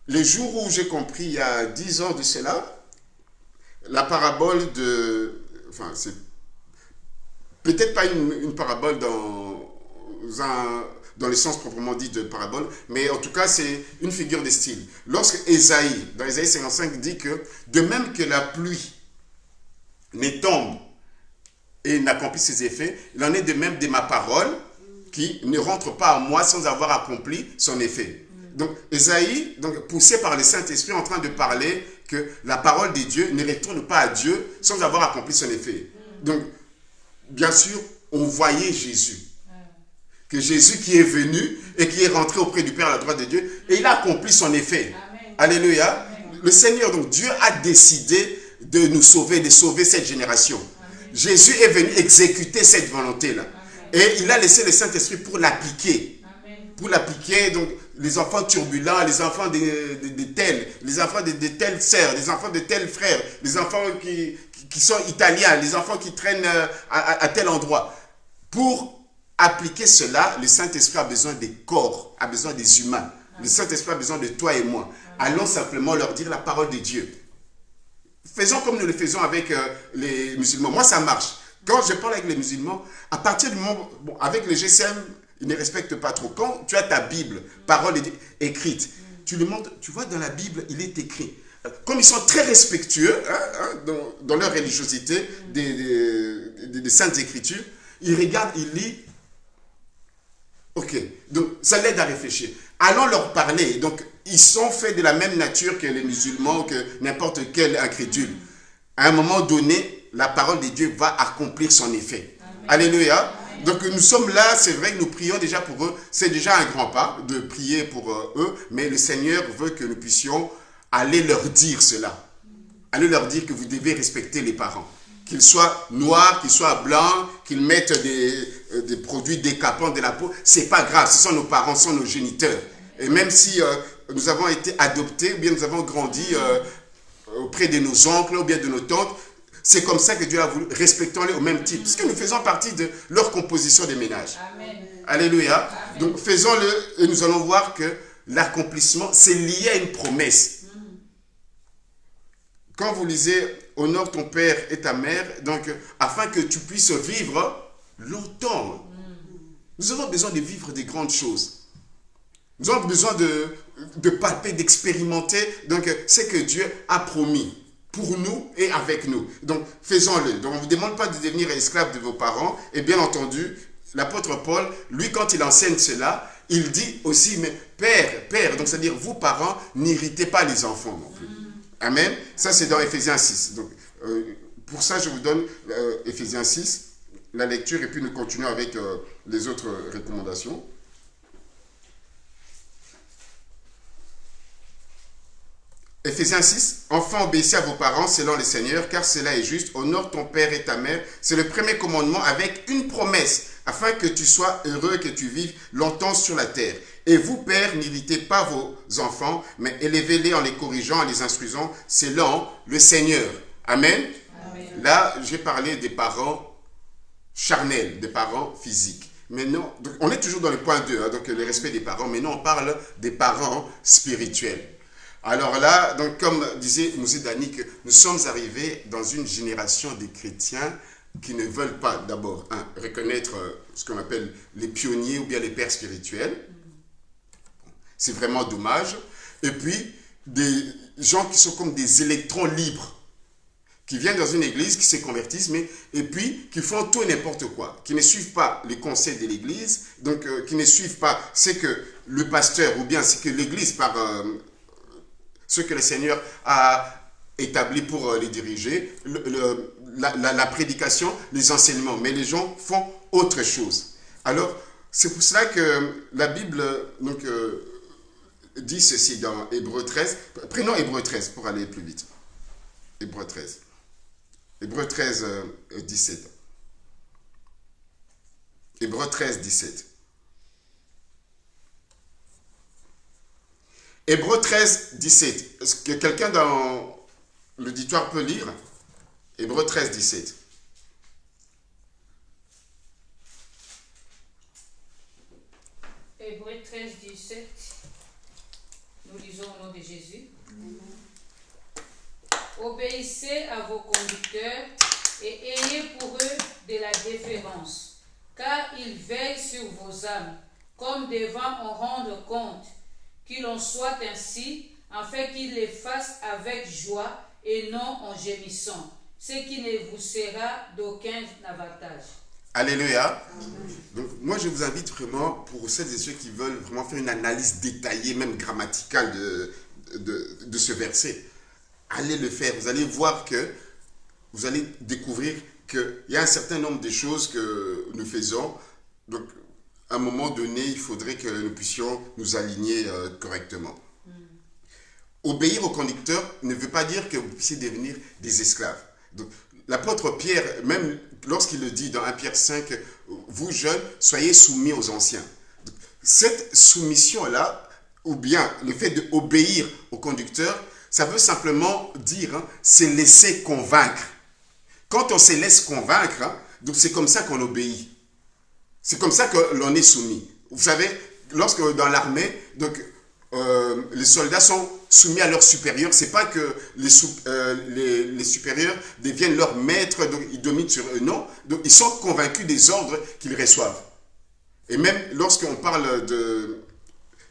S1: Le jour où j'ai compris, il y a 10 ans de cela, la parabole de... Enfin, c'est peut-être pas une parabole dans le sens proprement dit de parabole, mais en tout cas, c'est une figure de style. Lorsque Ésaïe, dans Ésaïe 55, dit que de même que la pluie ne tombe et n'accomplit ses effets, il en est de même de ma parole qui ne rentre pas en moi sans avoir accompli son effet. Donc, Ésaïe, poussé par le Saint-Esprit, est en train de parler que la parole de Dieu ne retourne pas à Dieu sans avoir accompli son effet. Donc, bien sûr, on voyait Jésus. Que Jésus qui est venu et qui est rentré auprès du Père à la droite de Dieu, et il a accompli son effet. Amen. Alléluia. Amen. Le Seigneur, donc Dieu a décidé de nous sauver, de sauver cette génération. Amen. Jésus est venu exécuter cette volonté-là. Et il a laissé le Saint-Esprit pour l'appliquer. Pour l'appliquer, donc les enfants turbulents, les enfants de tels, les enfants de telles sœurs, les enfants de tels frères, les enfants qui sont italiens, les enfants qui traînent à tel endroit. Pour appliquer cela, le Saint-Esprit a besoin des corps, a besoin des humains. Le Saint-Esprit a besoin de toi et moi. Allons simplement leur dire la parole de Dieu. Faisons comme nous le faisons avec les musulmans. Moi, ça marche. Quand je parle avec les musulmans, à partir du moment... Bon, avec les GSM, ils ne respectent pas trop. Quand tu as ta Bible, parole écrite, tu lui montres, tu vois, dans la Bible, il est écrit. Comme ils sont très respectueux dans leur religiosité des Saintes Écritures, ils regardent, ils lisent. Ok, donc ça l'aide à réfléchir. Allons leur parler. Donc, ils sont faits de la même nature que les musulmans, que n'importe quel incrédule. À un moment donné, la parole de Dieu va accomplir son effet. Amen. Alléluia. Amen. Donc, nous sommes là, c'est vrai que nous prions déjà pour eux. C'est déjà un grand pas de prier pour eux, mais le Seigneur veut que nous puissions aller leur dire cela. Aller leur dire que vous devez respecter les parents. Qu'ils soient noirs, qu'ils soient blancs, qu'ils mettent des produits décapants de la peau, c'est pas grave, ce sont nos parents, ce sont nos géniteurs. Et même si nous avons été adoptés, ou bien nous avons grandi auprès de nos oncles, ou bien de nos tantes, c'est comme ça que Dieu a voulu, respectons-les au même type. Parce que nous faisons partie de leur composition des ménages. Amen. Alléluia. Amen. Donc faisons-le et nous allons voir que l'accomplissement, c'est lié à une promesse. Quand vous lisez « Honore ton père et ta mère », donc afin que tu puisses vivre longtemps. Nous avons besoin de vivre des grandes choses. Nous avons besoin de palper, d'expérimenter donc ce que Dieu a promis pour nous et avec nous. Donc faisons-le. Donc on ne vous demande pas de devenir esclave de vos parents. Et bien entendu, l'apôtre Paul, lui quand il enseigne cela, il dit aussi, mais père, donc c'est-à-dire vous parents, n'irritez pas les enfants non plus. Amen. Ça, c'est dans Éphésiens 6. Donc, pour ça, je vous donne Éphésiens 6, la lecture, et puis nous continuons avec les autres recommandations. Éphésiens 6, enfants, obéissez à vos parents selon le Seigneur, car cela est juste. Honore ton père et ta mère. C'est le premier commandement avec une promesse, afin que tu sois heureux et que tu vives longtemps sur la terre. Et vous, pères, n'irritez pas vos enfants, mais élevez-les en les corrigeant, en les instruisant, selon le Seigneur. Amen.
S2: Amen.
S1: Là, j'ai parlé des parents charnels, des parents physiques. Maintenant, donc on est toujours dans le point 2, hein, donc le respect des parents. Maintenant, on parle des parents spirituels. Alors là, donc comme disait Moussé Dani, que nous sommes arrivés dans une génération des chrétiens qui ne veulent pas d'abord reconnaître ce qu'on appelle les pionniers ou bien les pères spirituels. C'est vraiment dommage. Et puis, des gens qui sont comme des électrons libres, qui viennent dans une église, qui se convertissent, et puis qui font tout et n'importe quoi, qui ne suivent pas les conseils de l'église, donc qui ne suivent pas ce que le pasteur ou bien ce que l'église, par ce que le Seigneur a établi pour les diriger, la prédication, les enseignements, mais les gens font autre chose. Alors, c'est pour cela que la Bible donc, dit ceci dans Hébreux 13. Prenons Hébreux 13 pour aller plus vite. Hébreux 13. Hébreux 13, 17. Hébreux 13, 17. Hébreux 13, 17. Est-ce que quelqu'un dans l'auditoire peut lire? Hébreux 13, 17.
S2: Hébreux 13, 17. Nous lisons au nom de Jésus. Obéissez à vos conducteurs et ayez pour eux de la déférence, car ils veillent sur vos âmes, comme devant en rendre compte, qu'il en soit ainsi, afin qu'ils les fassent avec joie et non en gémissant, ce qui ne vous sera d'aucun avantage.
S1: Alléluia. Donc, moi, je vous invite vraiment, pour celles et ceux qui veulent vraiment faire une analyse détaillée, même grammaticale de ce verset, allez le faire. Vous allez voir que, vous allez découvrir qu'il y a un certain nombre de choses que nous faisons. Donc, à un moment donné, il faudrait que nous puissions nous aligner correctement. Obéir au conducteur ne veut pas dire que vous puissiez devenir des esclaves. Donc, l'apôtre Pierre, même lorsqu'il le dit dans 1 Pierre 5, vous jeunes, soyez soumis aux anciens. Donc, cette soumission-là, ou bien le fait d'obéir au conducteur, ça veut simplement dire, se laisser convaincre. Quand on se laisse convaincre, donc c'est comme ça qu'on obéit. C'est comme ça que l'on est soumis. Vous savez, lorsque dans l'armée, donc les soldats sont soumis à leurs supérieurs. C'est pas que les supérieurs deviennent leurs maîtres, donc ils dominent sur eux. Non, donc ils sont convaincus des ordres qu'ils reçoivent. Et même lorsqu'on parle de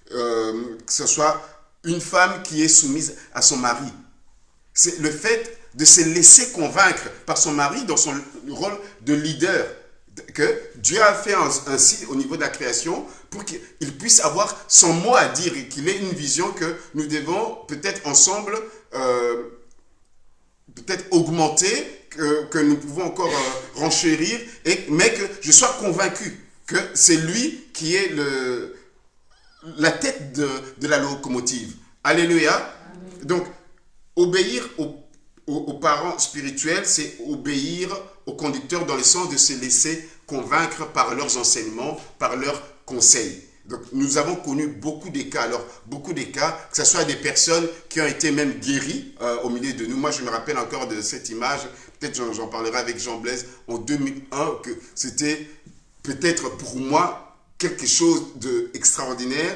S1: que ce soit une femme qui est soumise à son mari, c'est le fait de se laisser convaincre par son mari dans son rôle de leader, que Dieu a fait ainsi au niveau de la création pour qu'il puisse avoir son mot à dire et qu'il ait une vision que nous devons peut-être ensemble peut-être augmenter, que nous pouvons encore renchérir, mais que je sois convaincu que c'est lui qui est la tête de la locomotive. Alléluia. Amen. Donc, obéir aux parents spirituels, c'est obéir aux conducteurs dans le sens de se laisser convaincre par leurs enseignements, par leurs conseils. Donc, nous avons connu beaucoup de cas. Alors, beaucoup de cas, que ce soit des personnes qui ont été même guéries au milieu de nous. Moi, je me rappelle encore de cette image, peut-être j'en parlerai avec Jean Blaise, en 2001, que c'était peut-être pour moi quelque chose d'extraordinaire.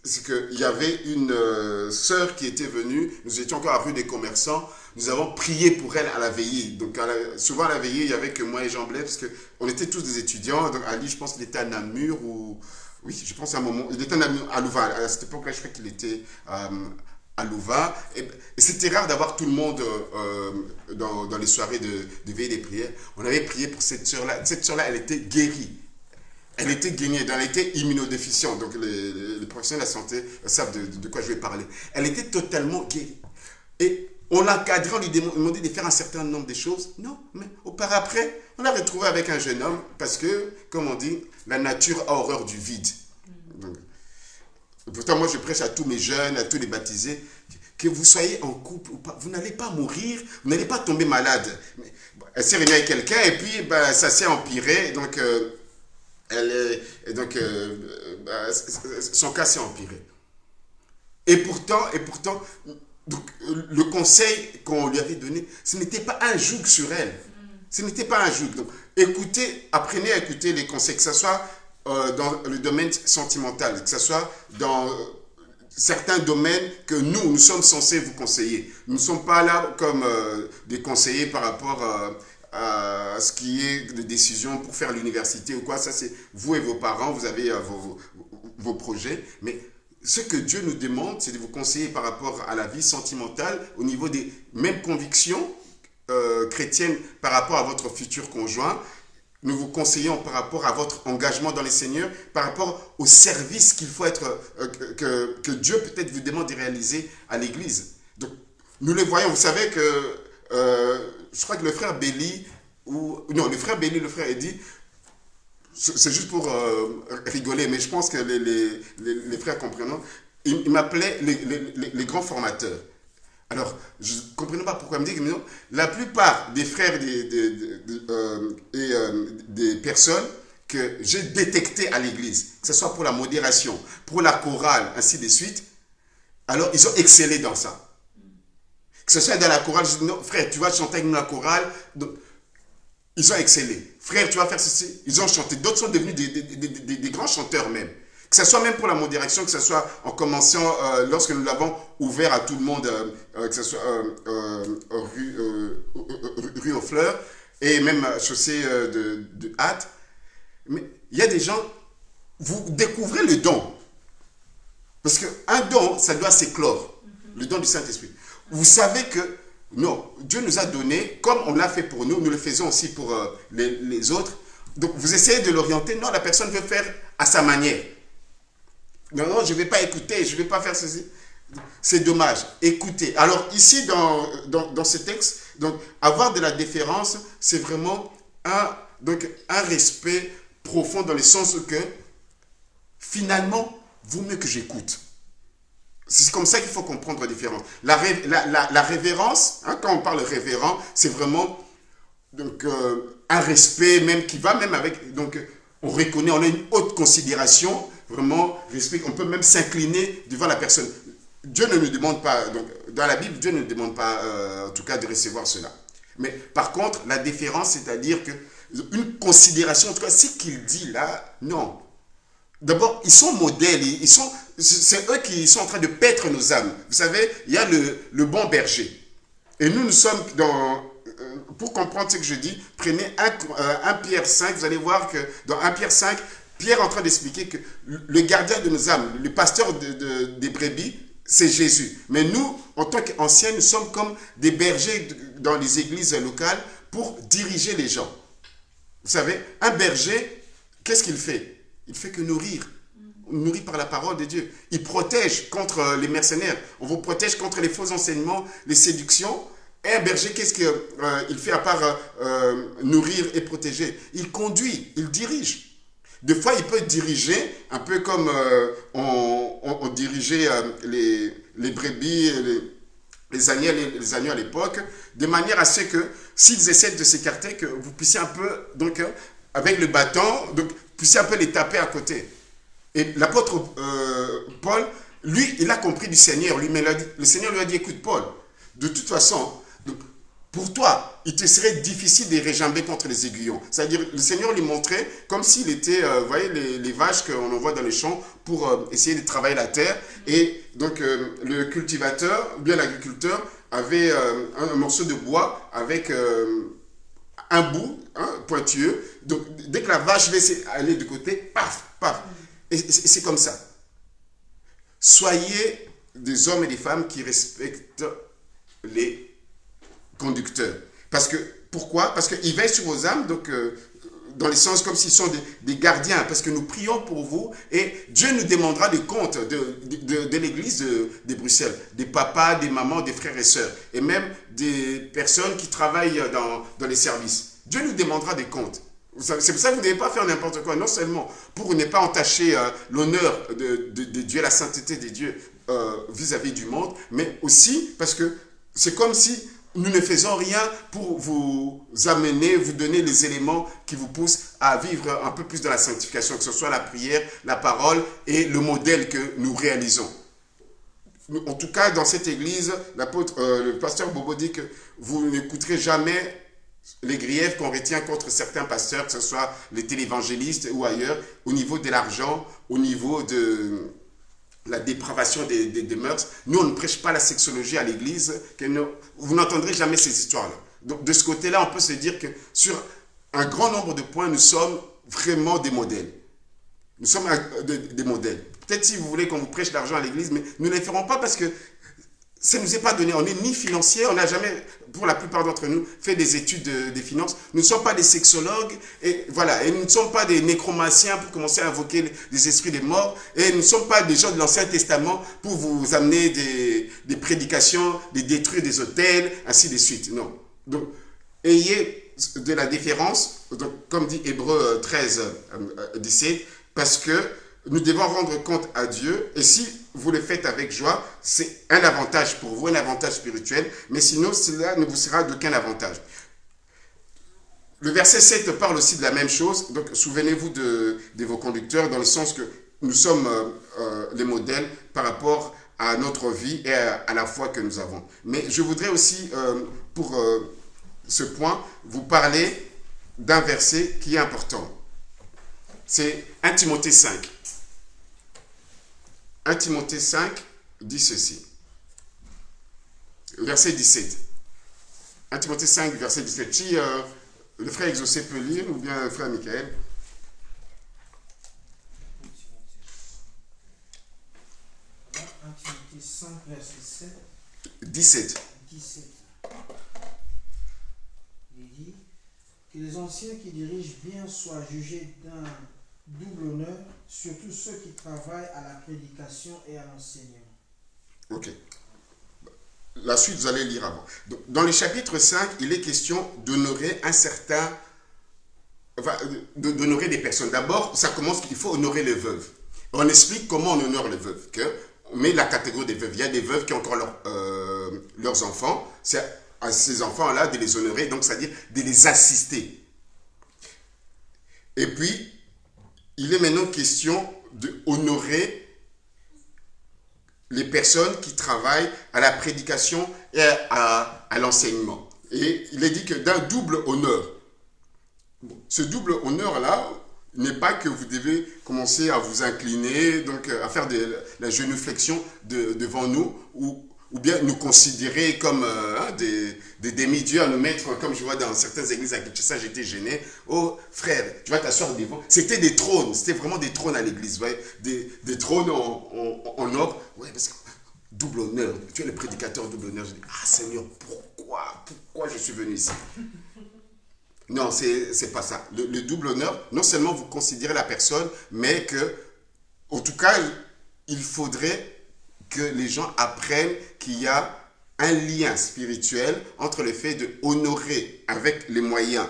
S1: C'est qu'il y avait une sœur qui était venue, nous étions encore à rue des Commerçants, nous avons prié pour elle à la veillée. Donc souvent à la veillée, il n'y avait que moi et Jean Blaise, parce qu'on était tous des étudiants. Donc Ali, je pense qu'il était à Namur, ou oui, je pense à un moment, il était à Louvain. À cette époque-là, je crois qu'il était à Louvain. Et c'était rare d'avoir tout le monde dans les soirées de veillée des prières. On avait prié pour cette sœur-là. Cette sœur-là, elle était guérie. Elle était guérie, elle était immunodéficiente. Donc les professionnels de la santé savent de quoi je vais parler. Elle était totalement guérie. Et on l'encadrait, on lui demandait de faire un certain nombre de choses. Non, mais après, on l'a retrouvé avec un jeune homme parce que, comme on dit, la nature a horreur du vide. Donc, pourtant, moi, je prêche à tous mes jeunes, à tous les baptisés, que vous soyez en couple ou pas, vous n'allez pas mourir, vous n'allez pas tomber malade. Elle s'est réunie avec quelqu'un et puis ça s'est empiré. Donc, son cas s'est empiré. Et pourtant, Donc, le conseil qu'on lui avait donné, ce n'était pas un joug sur elle. Ce n'était pas un joug. Donc, écoutez, apprenez à écouter les conseils, que ce soit dans le domaine sentimental, que ce soit dans certains domaines que nous sommes censés vous conseiller. Nous ne sommes pas là comme des conseillers par rapport à ce qui est des décisions pour faire l'université ou quoi. Ça, c'est vous et vos parents, vous avez vos projets. Mais ce que Dieu nous demande, c'est de vous conseiller par rapport à la vie sentimentale, au niveau des mêmes convictions chrétiennes par rapport à votre futur conjoint. Nous vous conseillons par rapport à votre engagement dans les Seigneurs, par rapport au service qu'il faut que Dieu peut-être vous demande de réaliser à l'Église. Donc, nous le voyons. Vous savez que, je crois que le frère Béli, le frère Eddy, c'est juste pour rigoler, mais je pense que les frères comprennent. Il m'appelait les grands formateurs. Alors, je ne comprenais pas pourquoi il me dit que non, la plupart des frères des personnes que j'ai détectées à l'église, que ce soit pour la modération, pour la chorale, ainsi de suite, alors ils ont excellé dans ça. Que ce soit dans la chorale, je dis non, frère, tu vas chanter avec nous la chorale. Donc, ils ont excellé. Frère, tu vas faire ceci. Ils ont chanté. D'autres sont devenus des grands chanteurs même. Que ce soit même pour la modération, que ce soit en commençant, lorsque nous l'avons ouvert à tout le monde, que ce soit rue aux Fleurs, et même chaussée de hâte. Mais il y a des gens, vous découvrez le don. Parce qu'un don, ça doit s'éclore. Le don du Saint-Esprit. Vous savez que, non, Dieu nous a donné, comme on l'a fait pour nous, nous le faisons aussi pour les autres. Donc vous essayez de l'orienter. Non, la personne veut faire à sa manière. Non, je ne vais pas écouter, je ne vais pas faire ceci. C'est dommage. Écoutez. Alors ici, dans ce texte, donc, avoir de la déférence, c'est vraiment un respect profond dans le sens que, finalement, vaut mieux que j'écoute. C'est comme ça qu'il faut comprendre la différence. La révérence, hein, quand on parle révérend, c'est vraiment donc, un respect même qui va même avec... Donc, on reconnaît, on a une haute considération, vraiment respect, on peut même s'incliner devant la personne. Dieu ne nous demande pas, donc dans la Bible, Dieu ne nous demande pas en tout cas de recevoir cela. Mais par contre, la déférence, c'est-à-dire que une considération, en tout cas, ce qu'il dit là, non. D'abord, ils sont modèles, c'est eux qui sont en train de paître nos âmes. Vous savez, il y a le bon berger. Et nous sommes pour comprendre ce que je dis, prenez 1 Pierre 5, vous allez voir que dans 1 Pierre 5, Pierre est en train d'expliquer que le gardien de nos âmes, le pasteur des brebis, c'est Jésus. Mais nous, en tant qu'anciens, nous sommes comme des bergers dans les églises locales pour diriger les gens. Vous savez, un berger, qu'est-ce qu'il fait? Il fait que nourrir. Nourri par la parole de Dieu. Il protège contre les mercenaires. On vous protège contre les faux enseignements, les séductions. Et un berger, qu'est-ce qu'il fait à part nourrir et protéger? Il conduit, il dirige. Des fois, il peut diriger, un peu comme on dirigeait les brebis, les agneaux à l'époque, de manière à ce que, s'ils essaient de s'écarter, que vous puissiez un peu, donc, avec le bâton, donc, puissiez un peu les taper à côté. Et l'apôtre Paul, lui, il a compris du Seigneur. Le Seigneur lui a dit, écoute Paul, de toute façon, donc, pour toi, il te serait difficile de réjamber contre les aiguillons. C'est-à-dire, le Seigneur lui montrait comme s'il était, vous voyez, les vaches qu'on envoie dans les champs pour essayer de travailler la terre. Et donc, le cultivateur, ou bien l'agriculteur, avait un morceau de bois avec un bout pointueux. Donc, dès que la vache laisse aller de côté, paf, paf. Et c'est comme ça. Soyez des hommes et des femmes qui respectent les conducteurs. Pourquoi? Parce qu'ils veillent sur vos âmes, donc dans le sens comme s'ils sont des gardiens, parce que nous prions pour vous et Dieu nous demandera des comptes de l'église de Bruxelles, des papas, des mamans, des frères et sœurs, et même des personnes qui travaillent dans les services. Dieu nous demandera des comptes. C'est pour ça que vous ne devez pas faire n'importe quoi, non seulement pour ne pas entacher l'honneur de Dieu, la sainteté de Dieu vis-à-vis du monde, mais aussi parce que c'est comme si nous ne faisons rien pour vous amener, vous donner les éléments qui vous poussent à vivre un peu plus dans la sanctification, que ce soit la prière, la parole et le modèle que nous réalisons. en tout cas, dans cette église, le pasteur Bobo dit que vous n'écouterez jamais les griefs qu'on retient contre certains pasteurs, que ce soit les télévangélistes ou ailleurs, au niveau de l'argent, au niveau de la dépravation des mœurs. Nous, on ne prêche pas la sexologie à l'église. Vous n'entendrez jamais ces histoires-là. Donc, de ce côté-là, on peut se dire que sur un grand nombre de points, nous sommes vraiment des modèles. Nous sommes des modèles. Peut-être si vous voulez qu'on vous prêche l'argent à l'église, mais nous ne le ferons pas parce que ça ne nous est pas donné. On n'est ni financier, on n'a jamais, pour la plupart d'entre nous, fait des études des finances. Nous ne sommes pas des sexologues, et voilà. Et nous ne sommes pas des nécromanciens pour commencer à invoquer les esprits des morts. Et nous ne sommes pas des gens de l'Ancien Testament pour vous amener des prédications, de détruire des hôtels, ainsi de suite. Non. Donc, ayez de la déférence, donc, comme dit Hébreux 13, 17, parce que nous devons rendre compte à Dieu, et si vous le faites avec joie, c'est un avantage pour vous, un avantage spirituel, mais sinon cela ne vous sera d'aucun avantage. Le verset 7 parle aussi de la même chose, donc souvenez-vous de vos conducteurs, dans le sens que nous sommes les modèles par rapport à notre vie et à la foi que nous avons. Mais je voudrais aussi, pour ce point, vous parler d'un verset qui est important. C'est 1 Timothée 5. 1 Timothée 5 dit ceci. Verset 17. 1 Timothée 5, verset 17. Si le frère Exaucé peut lire, ou bien le frère Michael.
S3: 1 Timothée 5, verset 7.
S1: 17.
S3: 17. Il dit que les anciens qui dirigent bien soient jugés d'un double honneur, surtout ceux qui travaillent à la prédication et à l'enseignement. Ok.
S1: La suite, vous allez lire avant. Donc, dans le chapitre 5, il est question d'honorer un certain... Enfin, d'honorer des personnes. D'abord, ça commence qu'il faut honorer les veuves. On explique comment on honore les veuves. On met la catégorie des veuves. Il y a des veuves qui ont encore leurs enfants. C'est à ces enfants-là de les honorer, donc c'est-à-dire de les assister. Et puis, il est maintenant question d'honorer les personnes qui travaillent à la prédication et à l'enseignement. Et il est dit que d'un double honneur. Ce double honneur-là n'est pas que vous devez commencer à vous incliner, donc à faire de la genuflexion devant nous, ou bien nous considérer comme des demi-dieux, à nous mettre, comme je vois dans certaines églises à Kinshasa, j'étais gêné. Oh frère, tu vas t'asseoir devant. C'était des trônes, c'était vraiment des trônes à l'église, ouais, des trônes en or. Ouais, parce que double honneur, tu es le prédicateur double honneur. Je dis, ah Seigneur, pourquoi je suis venu ici? Non, c'est pas ça. Le double honneur, non seulement vous considérez la personne, mais que, en tout cas, il faudrait que les gens apprennent qu'il y a un lien spirituel entre le fait de honorer avec les moyens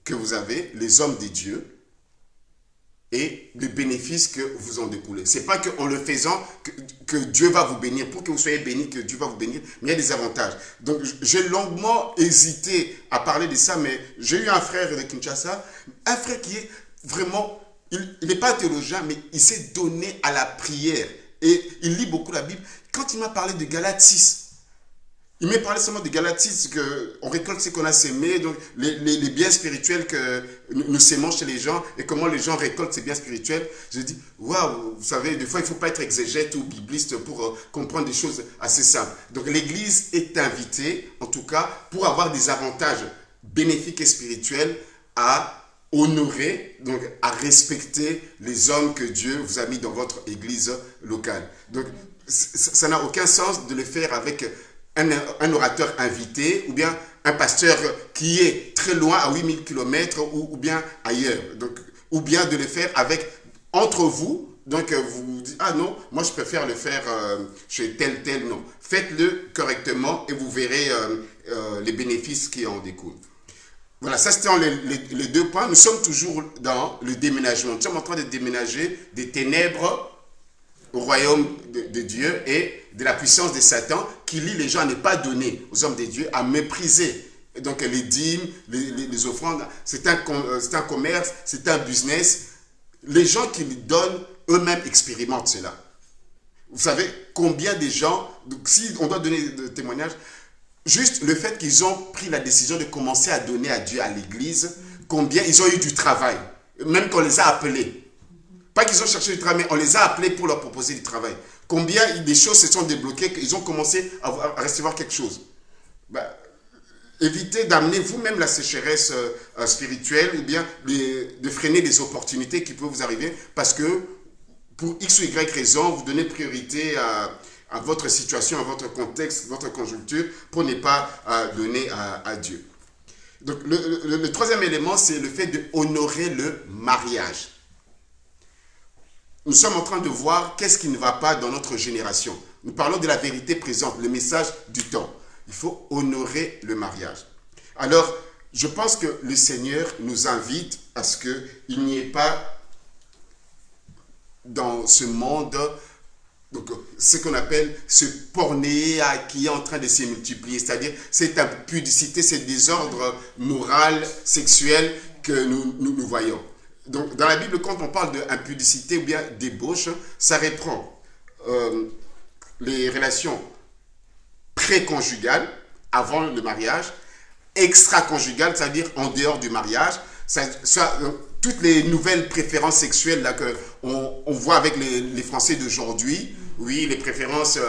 S1: que vous avez les hommes des dieux et les bénéfices que vous en découlez. Ce n'est pas qu'en le faisant que Dieu va vous bénir. Pour que vous soyez bénis, que Dieu va vous bénir, mais il y a des avantages. Donc, j'ai longuement hésité à parler de ça, mais j'ai eu un frère de Kinshasa, un frère qui est vraiment, il n'est pas théologien, mais il s'est donné à la prière. Et il lit beaucoup la Bible. Quand il m'a parlé de Galates 6, il m'a parlé seulement de Galates 6, qu'on récolte ce qu'on a sémé, donc les biens spirituels que nous sémons chez les gens et comment les gens récoltent ces biens spirituels. Je dis, waouh, vous savez, des fois il ne faut pas être exégète ou bibliste pour comprendre des choses assez simples. Donc l'Église est invitée, en tout cas, pour avoir des avantages bénéfiques et spirituels à honorer, donc à respecter les hommes que Dieu vous a mis dans votre église locale. Donc, ça n'a aucun sens de le faire avec un orateur invité ou bien un pasteur qui est très loin à 8000 km ou bien ailleurs. Donc, ou bien de le faire entre vous. Donc, vous vous dites, ah non, moi je préfère le faire chez tel, non. Faites-le correctement et vous verrez les bénéfices qui en découlent. Voilà, ça c'était les deux points. Nous sommes toujours dans le déménagement. Nous sommes en train de déménager des ténèbres au royaume de Dieu et de la puissance de Satan qui lie les gens à ne pas donner aux hommes de Dieu, à mépriser. Et donc les dîmes, les offrandes, c'est un commerce, c'est un business. Les gens qui lui donnent eux-mêmes expérimentent cela. Vous savez combien de gens, donc si on doit donner des témoignages, juste le fait qu'ils ont pris la décision de commencer à donner à Dieu, à l'église, combien ils ont eu du travail, même qu'on les a appelés. Pas qu'ils ont cherché du travail, mais on les a appelés pour leur proposer du travail. Combien des choses se sont débloquées, qu'ils ont commencé à recevoir quelque chose. Évitez d'amener vous-même la sécheresse spirituelle ou bien de freiner les opportunités qui peuvent vous arriver parce que pour X ou Y raison, vous donnez priorité à votre situation, à votre contexte, votre conjoncture pour ne pas donner à Dieu. Donc le troisième élément, c'est le fait d'honorer le mariage. Nous sommes en train de voir qu'est-ce qui ne va pas dans notre génération. Nous parlons de la vérité présente, le message du temps. Il faut honorer le mariage. Alors, je pense que le Seigneur nous invite à ce qu'il n'y ait pas dans ce monde donc, ce qu'on appelle ce porné qui est en train de se multiplier. C'est-à-dire cette impudicité, ce désordre moral, sexuel que nous voyons. Donc, dans la Bible, quand on parle d'impudicité ou bien débauche, ça reprend les relations préconjugales, avant le mariage, extra-conjugales, c'est-à-dire en dehors du mariage, toutes les nouvelles préférences sexuelles là, qu'on voit avec les Français d'aujourd'hui, oui, les préférences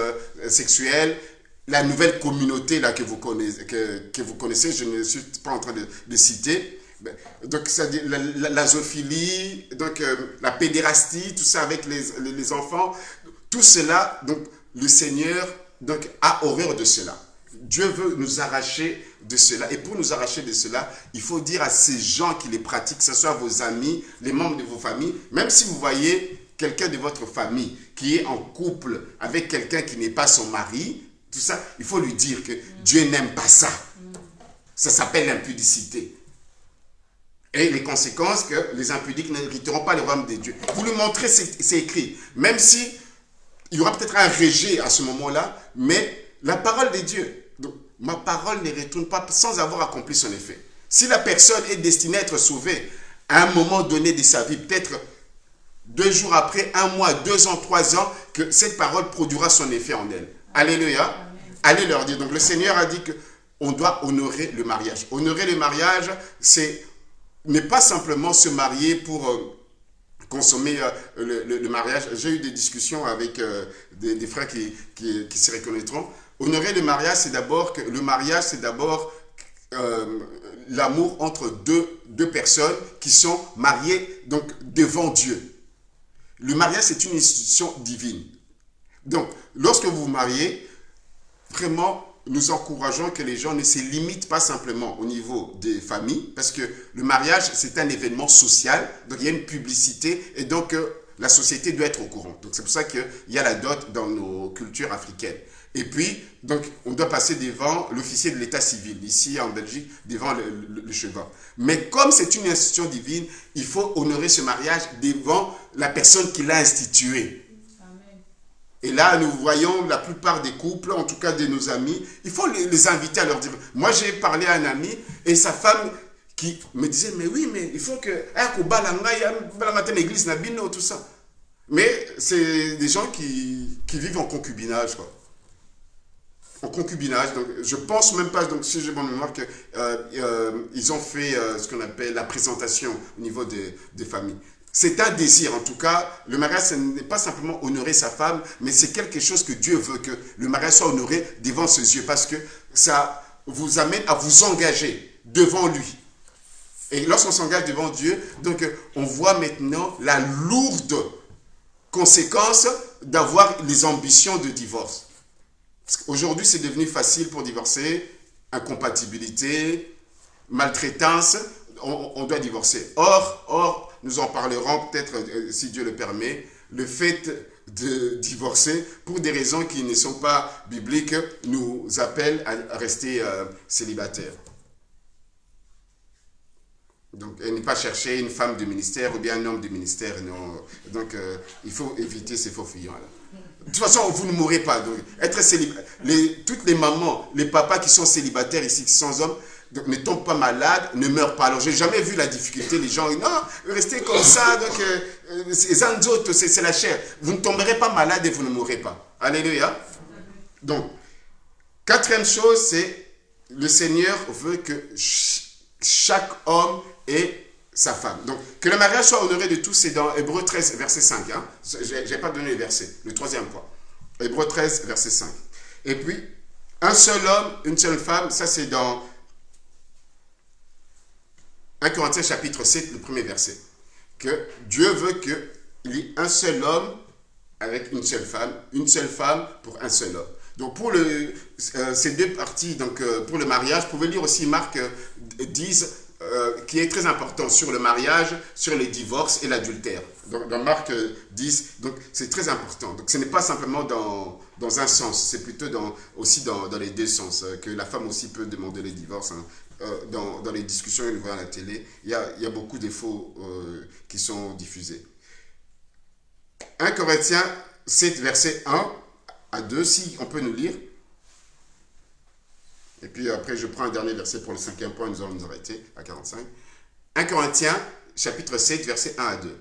S1: sexuelles, la nouvelle communauté là, que vous connaissez, je ne suis pas en train de citer, donc c'est-à-dire la zoophilie, donc la pédérastie, tout ça avec les enfants, tout cela, donc le Seigneur donc, a horreur de cela. Dieu veut nous arracher de cela. Et pour nous arracher de cela, il faut dire à ces gens qui les pratiquent, que ce soit vos amis, les membres de vos familles, même si vous voyez quelqu'un de votre famille qui est en couple avec quelqu'un qui n'est pas son mari, tout ça, il faut lui dire que Dieu n'aime pas ça. Ça s'appelle l'impudicité. Et les conséquences, que les impudiques n'hériteront pas le royaume de Dieu. Vous lui montrez, c'est écrit. Même si il y aura peut-être un rejet à ce moment-là, mais la parole de Dieu, donc, ma parole ne retourne pas sans avoir accompli son effet. Si la personne est destinée à être sauvée à un moment donné de sa vie, peut-être 2 jours après, 1 mois, 2 ans, 3 ans, que cette parole produira son effet en elle. Alléluia. Amen. Allez leur dire. Donc le Seigneur a dit qu'on doit honorer le mariage. Honorer le mariage, c'est ne pas simplement se marier pour consommer le mariage. J'ai eu des discussions avec des frères qui se reconnaîtront. Honorer le mariage, c'est d'abord l'amour entre deux personnes qui sont mariées donc devant Dieu. Le mariage, c'est une institution divine. Donc, lorsque vous vous mariez, vraiment, nous encourageons que les gens ne se limitent pas simplement au niveau des familles, parce que le mariage, c'est un événement social, donc il y a une publicité, et donc la société doit être au courant. Donc c'est pour ça qu'il y a la dot dans nos cultures africaines. Et puis, donc, on doit passer devant l'officier de l'état civil, ici en Belgique, devant le cheval. Mais comme c'est une institution divine, il faut honorer ce mariage devant la personne qui l'a institué. Amen. Et là, nous voyons la plupart des couples, en tout cas de nos amis, il faut les inviter à leur dire. Moi, j'ai parlé à un ami et sa femme qui me disait, mais oui, mais il faut que... l'église, tout ça. Mais c'est des gens qui vivent en concubinage, quoi. En concubinage, donc je pense même pas, donc si j'ai bonne mémoire, qu'ils ont fait ce qu'on appelle la présentation au niveau des familles. C'est un désir, en tout cas, le mariage, ce n'est pas simplement honorer sa femme, mais c'est quelque chose que Dieu veut, que le mariage soit honoré devant ses yeux, parce que ça vous amène à vous engager devant lui. Et lorsqu'on s'engage devant Dieu, donc on voit maintenant la lourde conséquence d'avoir les ambitions de divorce. Aujourd'hui, c'est devenu facile pour divorcer, incompatibilité, maltraitance, on doit divorcer. Or, nous en parlerons peut-être, si Dieu le permet, le fait de divorcer, pour des raisons qui ne sont pas bibliques, nous appelle à rester célibataires. Donc, ne pas chercher une femme de ministère ou bien un homme de ministère. Non. Donc, il faut éviter ces faux fuyants-là. De toute façon, vous ne mourrez pas. Donc, être célibataire, toutes les mamans, les papas qui sont célibataires ici, qui sont hommes, donc, ne tombent pas malades, ne meurent pas. Alors, j'ai jamais vu la difficulté. Les gens, non, restez comme ça. Donc, Les uns autres, c'est la chair. Vous ne tomberez pas malade et vous ne mourrez pas. Alléluia. Donc, quatrième chose, c'est le Seigneur veut que chaque homme ait sa femme. Donc, que le mariage soit honoré de tous, c'est dans Hébreux 13, verset 5. Hein. Je n'ai pas donné les versets, le troisième point. Hébreux 13, verset 5. Et puis, un seul homme, une seule femme, ça c'est dans 1 Corinthiens chapitre 7, le premier verset. Que Dieu veut qu'il y ait un seul homme avec une seule femme pour un seul homme. Donc pour ces deux parties, donc pour le mariage, vous pouvez lire aussi Marc 10, qui est très important sur le mariage, sur les divorces et l'adultère. Donc dans Marc 10, donc c'est très important. Donc ce n'est pas simplement dans un sens, c'est plutôt aussi dans les deux sens, que la femme aussi peut demander les divorces. Hein. Dans les discussions et à la télé, il y a beaucoup de faux qui sont diffusés. 1 Corinthiens 7, verset 1 à 2, si on peut nous lire. Et puis après, je prends un dernier verset pour le cinquième point, nous allons nous arrêter à 45. 1 Corinthiens, chapitre 7, verset 1 à 2.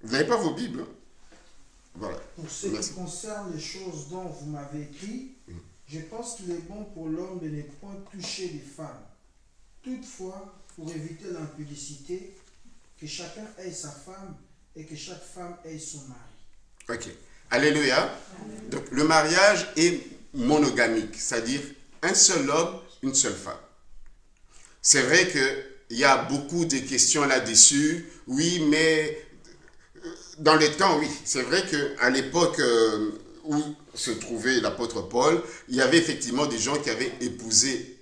S1: Vous n'avez pas vos Bibles, hein? Voilà.
S3: Pour ce qui concerne les choses dont vous m'avez écrit, je pense qu'il est bon pour l'homme de ne point toucher les femmes. Toutefois, pour éviter l'impudicité, que chacun ait sa femme et que chaque femme ait son mari.
S1: Ok. Alléluia. Amen. Donc le mariage est monogamique, c'est-à-dire un seul homme, une seule femme. C'est vrai qu'il y a beaucoup de questions là-dessus. Oui, mais dans les temps, oui. C'est vrai qu'à l'époque où se trouvait l'apôtre Paul, il y avait effectivement des gens qui avaient épousé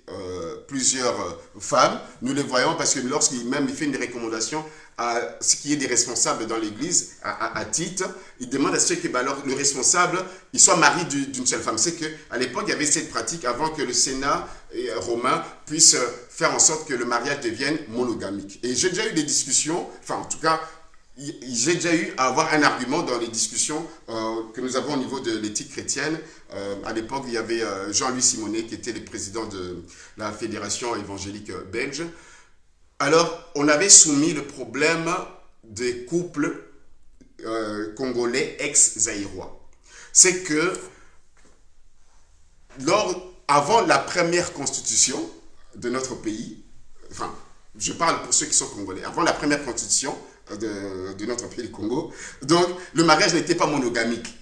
S1: plusieurs femmes. Nous les voyons parce que lorsqu'il fait une recommandation à ce qui est des responsables dans l'église, à Tite, il demande à ce que alors, le responsable il soit marié d'une seule femme. C'est qu'à l'époque, il y avait cette pratique avant que le Sénat romain puisse faire en sorte que le mariage devienne monogamique. Et j'ai déjà eu des discussions, enfin en tout cas, j'ai déjà eu à avoir un argument dans les discussions que nous avons au niveau de l'éthique chrétienne. À l'époque, il y avait Jean-Louis Simonet qui était le président de la Fédération évangélique belge. Alors, on avait soumis le problème des couples congolais ex-zaïrois. C'est que avant la première constitution de notre pays, enfin, je parle pour ceux qui sont congolais, avant la première constitution de notre pays, le Congo, donc le mariage n'était pas monogamique.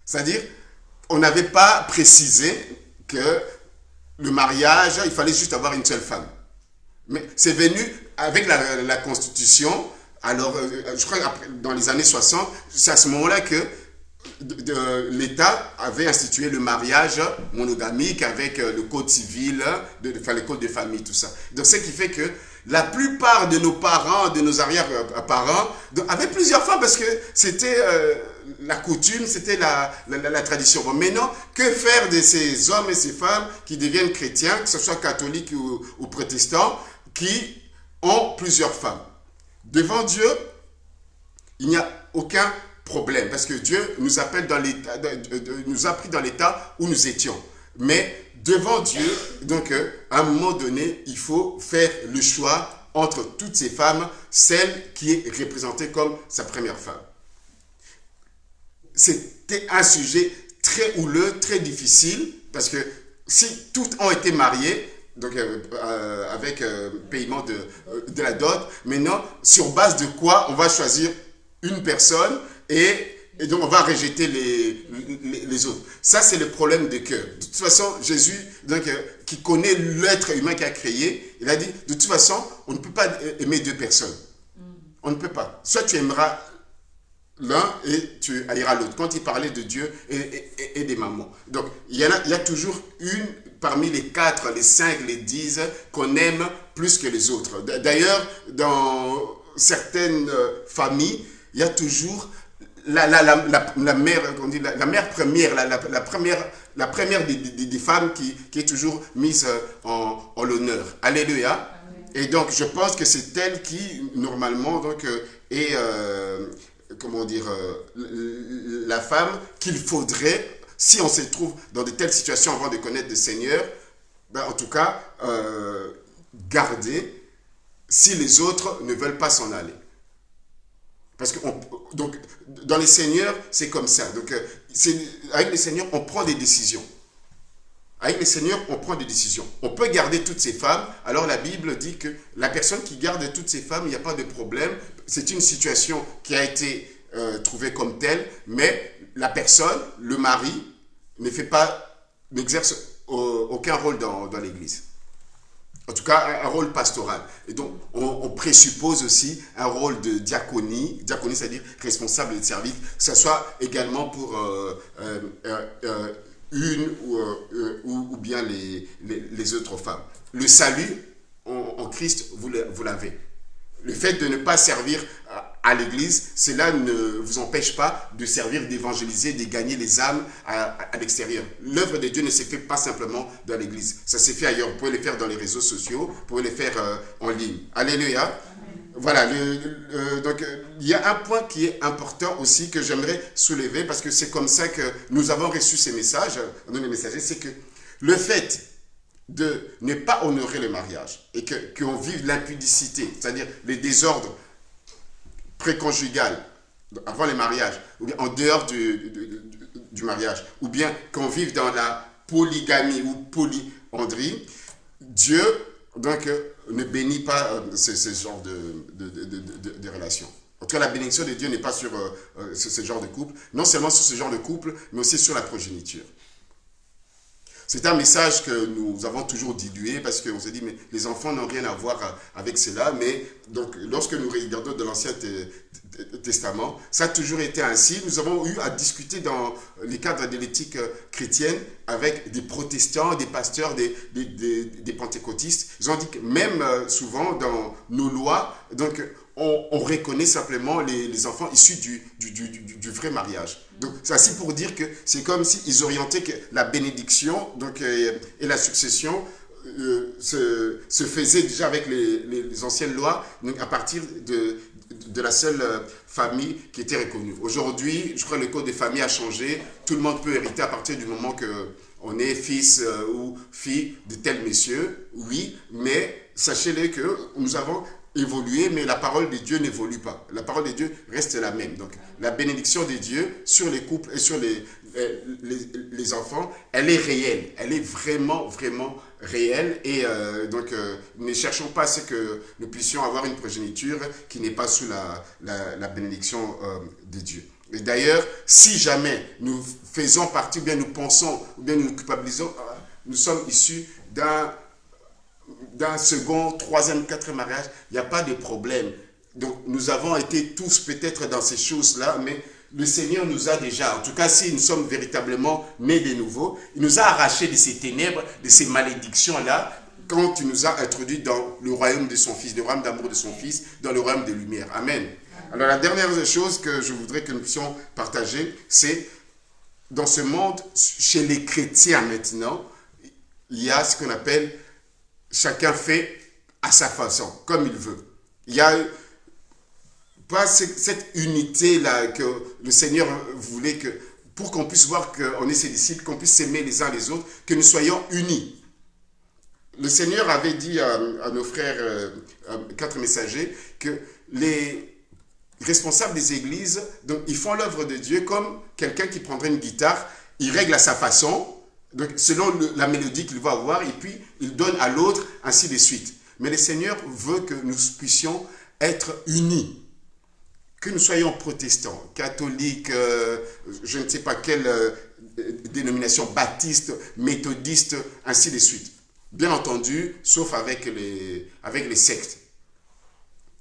S1: C'est-à-dire, on n'avait pas précisé que le mariage, il fallait juste avoir une seule femme. Mais c'est venu avec la Constitution, alors je crois que dans les années 60, c'est à ce moment-là que l'État avait institué le mariage monogamique avec le code civil, le code de famille, tout ça. Donc ce qui fait que la plupart de nos parents, de nos arrière-parents, avaient plusieurs femmes parce que c'était la coutume, c'était la tradition. Bon, maintenant, que faire de ces hommes et ces femmes qui deviennent chrétiens, que ce soit catholiques ou protestants, qui ont plusieurs femmes? Devant Dieu, il n'y a aucun problème parce que Dieu nous appelle nous a pris dans l'état où nous étions. Mais devant Dieu, donc à un moment donné, il faut faire le choix entre toutes ces femmes, celle qui est représentée comme sa première femme. C'était un sujet très houleux, très difficile, parce que si toutes ont été mariées, donc avec paiement de la dot, maintenant, sur base de quoi on va choisir une personne et donc on va rejeter les autres. Ça, c'est le problème de cœur. De toute façon, Jésus, donc, qui connaît l'être humain qu'il a créé, il a dit, de toute façon, on ne peut pas aimer deux personnes. On ne peut pas. Soit tu aimeras l'un et tu haïras l'autre. Quand il parlait de Dieu et des mamans. Donc, il y a toujours une parmi les 4, les 5, les 10 qu'on aime plus que les autres. D'ailleurs, dans certaines familles, il y a toujours la mère, on dit la mère première, la première des femmes qui est toujours mise en l'honneur. Alléluia. Amen. Et donc, je pense que c'est elle qui, normalement, donc, est, la femme qu'il faudrait, si on se trouve dans de telles situations avant de connaître le Seigneur, ben, en tout cas, garder si les autres ne veulent pas s'en aller. Parce que donc, dans les seigneurs, c'est comme ça. Donc, avec les seigneurs, on prend des décisions. Avec les seigneurs, on prend des décisions. On peut garder toutes ces femmes. Alors la Bible dit que la personne qui garde toutes ces femmes, il n'y a pas de problème. C'est une situation qui a été trouvée comme telle, mais la personne, le mari, n'exerce aucun rôle dans l'église. En tout cas, un rôle pastoral. Et donc, on présuppose aussi un rôle de diaconie. Diaconie, c'est-à-dire responsable de service, que ce soit également pour une ou bien les autres femmes. Le salut en Christ, vous l'avez. Le fait de ne pas servir à l'église, cela ne vous empêche pas de servir, d'évangéliser, de gagner les âmes à l'extérieur. L'œuvre de Dieu ne se fait pas simplement dans l'église. Ça se fait ailleurs. Vous pouvez le faire dans les réseaux sociaux, vous pouvez le faire en ligne. Alléluia. Amen. Voilà. Donc, il y a un point qui est important aussi que j'aimerais soulever parce que c'est comme ça que nous avons reçu ces messages, nous les messagers, c'est que le fait de ne pas honorer le mariage et qu'on vive l'impudicité, c'est-à-dire les désordres préconjugal avant le mariage, ou bien en dehors du mariage, ou bien qu'on vive dans la polygamie ou polyandrie, Dieu donc ne bénit pas ce genre de relation. En tout cas, la bénédiction de Dieu n'est pas sur ce genre de couple, non seulement sur ce genre de couple, mais aussi sur la progéniture. C'est un message que nous avons toujours dilué parce qu'on s'est dit, mais les enfants n'ont rien à voir avec cela. Mais donc, lorsque nous regardons de l'Ancien Testament, ça a toujours été ainsi. Nous avons eu à discuter dans les cadres de l'éthique chrétienne avec des protestants, des pasteurs, des pentecôtistes. Ils ont dit que même souvent dans nos lois, donc, on reconnaît simplement les enfants issus du vrai mariage. Donc, c'est ainsi pour dire que c'est comme s'ils orientaient que la bénédiction donc, et la succession se faisaient déjà avec les anciennes lois, donc à partir de la seule famille qui était reconnue. Aujourd'hui, je crois que le code des familles a changé. Tout le monde peut hériter à partir du moment qu'on est fils ou fille de tel monsieur, oui, mais sachez-le que nous avons évoluer, mais la parole de Dieu n'évolue pas. La parole de Dieu reste la même. Donc, la bénédiction de Dieu sur les couples et sur les enfants, elle est réelle. Elle est vraiment, vraiment réelle. Et donc, ne cherchons pas à ce que nous puissions avoir une progéniture qui n'est pas sous la bénédiction de Dieu. Et d'ailleurs, si jamais nous faisons partie, ou bien nous pensons, ou bien nous nous culpabilisons, nous sommes issus d'un second, troisième, quatrième mariage, il n'y a pas de problème. Donc, nous avons été tous peut-être dans ces choses-là, mais le Seigneur nous a déjà, en tout cas, si nous sommes véritablement nés de nouveau, il nous a arrachés de ces ténèbres, de ces malédictions-là, quand il nous a introduits dans le royaume de son Fils, le royaume d'amour de son Fils, dans le royaume de lumière. Amen. Alors, la dernière chose que je voudrais que nous puissions partager, c'est dans ce monde, chez les chrétiens maintenant, il y a ce qu'on appelle chacun fait à sa façon, comme il veut. Il n'y a pas cette unité-là que le Seigneur voulait que, pour qu'on puisse voir qu'on est ses disciples, qu'on puisse s'aimer les uns les autres, que nous soyons unis. Le Seigneur avait dit à nos frères, 4 messagers, que les responsables des églises, donc, ils font l'œuvre de Dieu comme quelqu'un qui prendrait une guitare, il règle à sa façon, donc, selon la mélodie qu'il va avoir, et puis il donne à l'autre, ainsi de suite. Mais le Seigneur veut que nous puissions être unis. Que nous soyons protestants, catholiques, je ne sais pas quelle dénomination, baptiste, méthodiste, ainsi de suite. Bien entendu, sauf avec les sectes.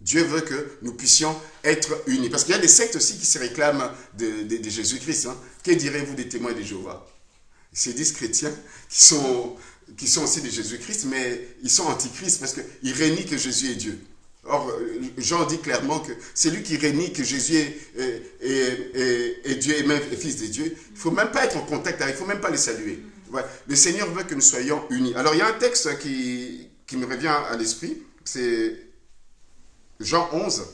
S1: Dieu veut que nous puissions être unis. Parce qu'il y a des sectes aussi qui se réclament de Jésus-Christ. Hein. Que direz-vous des témoins de Jéhovah? Ils se disent chrétiens qui sont aussi de Jésus-Christ, mais ils sont antichrist parce qu'ils renient que Jésus est Dieu. Or, Jean dit clairement que c'est lui qui renie que Jésus est Dieu et même est fils de Dieu. Il ne faut même pas être en contact avec, il ne faut même pas le saluer. Ouais. Le Seigneur veut que nous soyons unis. Alors, il y a un texte qui me revient à l'esprit, c'est Jean 11,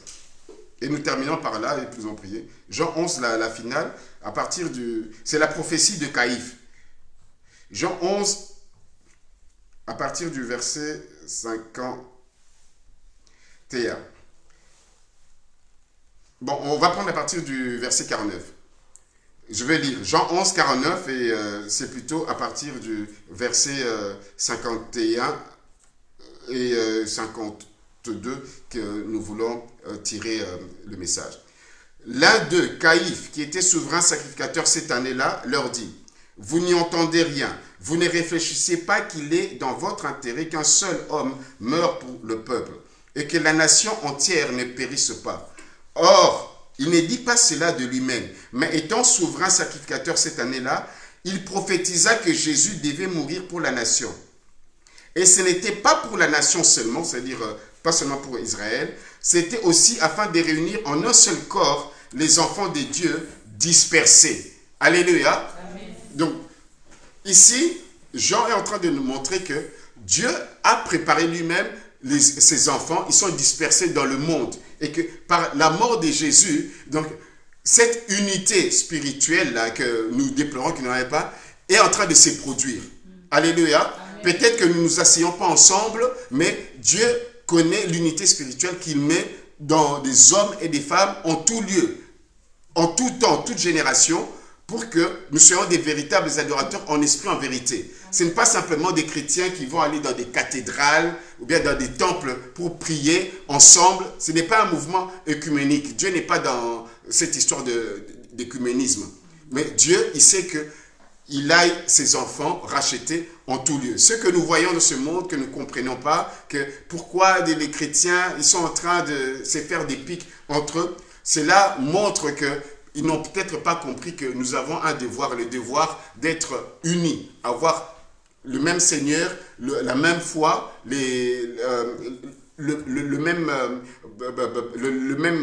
S1: et nous terminons par là, et puis nous allons prier. Jean 11, la finale, à partir c'est la prophétie de Caïphe. Jean 11, à partir du verset 51. Bon, on va prendre à partir du verset 49. Je vais lire Jean 11, 49 et c'est plutôt à partir du verset 51 et 52 que nous voulons tirer le message. L'un d'eux, Caïphe, qui était souverain sacrificateur cette année-là, leur dit: vous n'y entendez rien, vous ne réfléchissez pas qu'il est dans votre intérêt qu'un seul homme meure pour le peuple et que la nation entière ne périsse pas. Or, il ne dit pas cela de lui-même, mais étant souverain sacrificateur cette année-là, il prophétisa que Jésus devait mourir pour la nation. Et ce n'était pas pour la nation seulement, c'est-à-dire pas seulement pour Israël, c'était aussi afin de réunir en un seul corps les enfants de Dieu dispersés. Alléluia.
S2: Amen.
S1: Donc, ici, Jean est en train de nous montrer que Dieu a préparé lui-même ses enfants, ils sont dispersés dans le monde. Et que par la mort de Jésus, donc, cette unité spirituelle là, que nous déplorons qu'il n'y en avait pas, est en train de se produire. Alléluia.
S2: Amen.
S1: Peut-être que nous ne nous asseyons pas ensemble, mais Dieu connaît l'unité spirituelle qu'il met dans des hommes et des femmes en tout lieu, en tout temps, toute génération, pour que nous soyons des véritables adorateurs en esprit, en vérité. Ce n'est pas simplement des chrétiens qui vont aller dans des cathédrales ou bien dans des temples pour prier ensemble. Ce n'est pas un mouvement œcuménique. Dieu n'est pas dans cette histoire d'écuménisme. Mais Dieu, il sait qu'il aille ses enfants racheter en tout lieu. Ce que nous voyons dans ce monde, que nous ne comprenons pas, que pourquoi les chrétiens ils sont en train de se faire des piques entre eux, cela montre qu'ils n'ont peut-être pas compris que nous avons un devoir, le devoir d'être unis, avoir le même Seigneur, la même foi, le même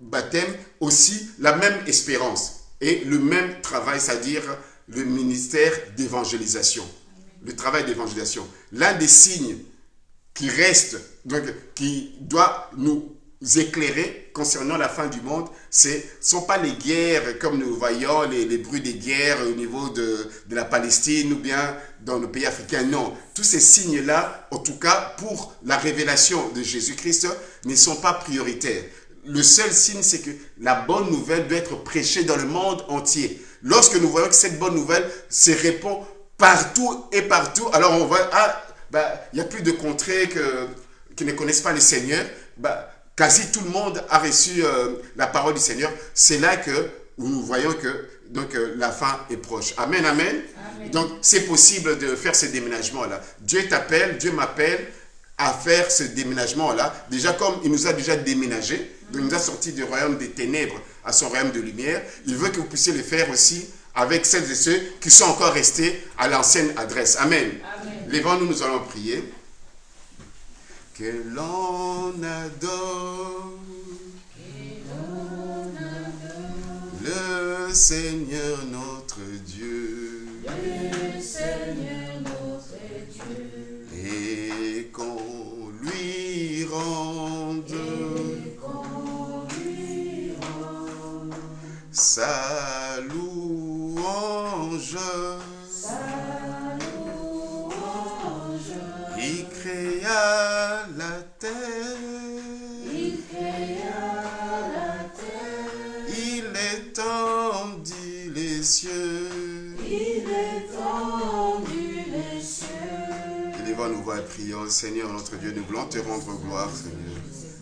S1: baptême, aussi la même espérance et le même travail, c'est-à-dire le ministère d'évangélisation, le travail d'évangélisation. L'un des signes qui reste, donc qui doit nous éclairer concernant la fin du monde, ce ne sont pas les guerres comme nous voyons, les bruits des guerres au niveau de la Palestine ou bien dans nos pays africains. Non, tous ces signes-là, en tout cas pour la révélation de Jésus-Christ, ne sont pas prioritaires. Le seul signe, c'est que la bonne nouvelle doit être prêchée dans le monde entier. Lorsque nous voyons que cette bonne nouvelle se répand partout et partout, alors on voit, il n'y a plus de contrées qui ne connaissent pas le Seigneur. Quasi tout le monde a reçu la parole du Seigneur. C'est là que nous voyons que la fin est proche. Amen, amen.
S2: Amen.
S1: Donc, c'est possible de faire ce déménagement-là. Dieu t'appelle, Dieu m'appelle à faire ce déménagement-là. Déjà, comme il nous a déjà déménagé, donc il nous a sortis du royaume des ténèbres à son royaume de lumière, il veut que vous puissiez le faire aussi avec celles et ceux qui sont encore restés à l'ancienne adresse. Amen.
S2: Amen.
S1: Lèvons-nous, nous allons prier. Que l'on adore le Seigneur notre Dieu,
S2: Le Seigneur notre Dieu,
S1: et qu'on lui rende sa louange. Il créa la terre, il étendit les cieux. Élevons nos voix et prions. Seigneur notre Dieu, nous voulons te rendre gloire, Seigneur.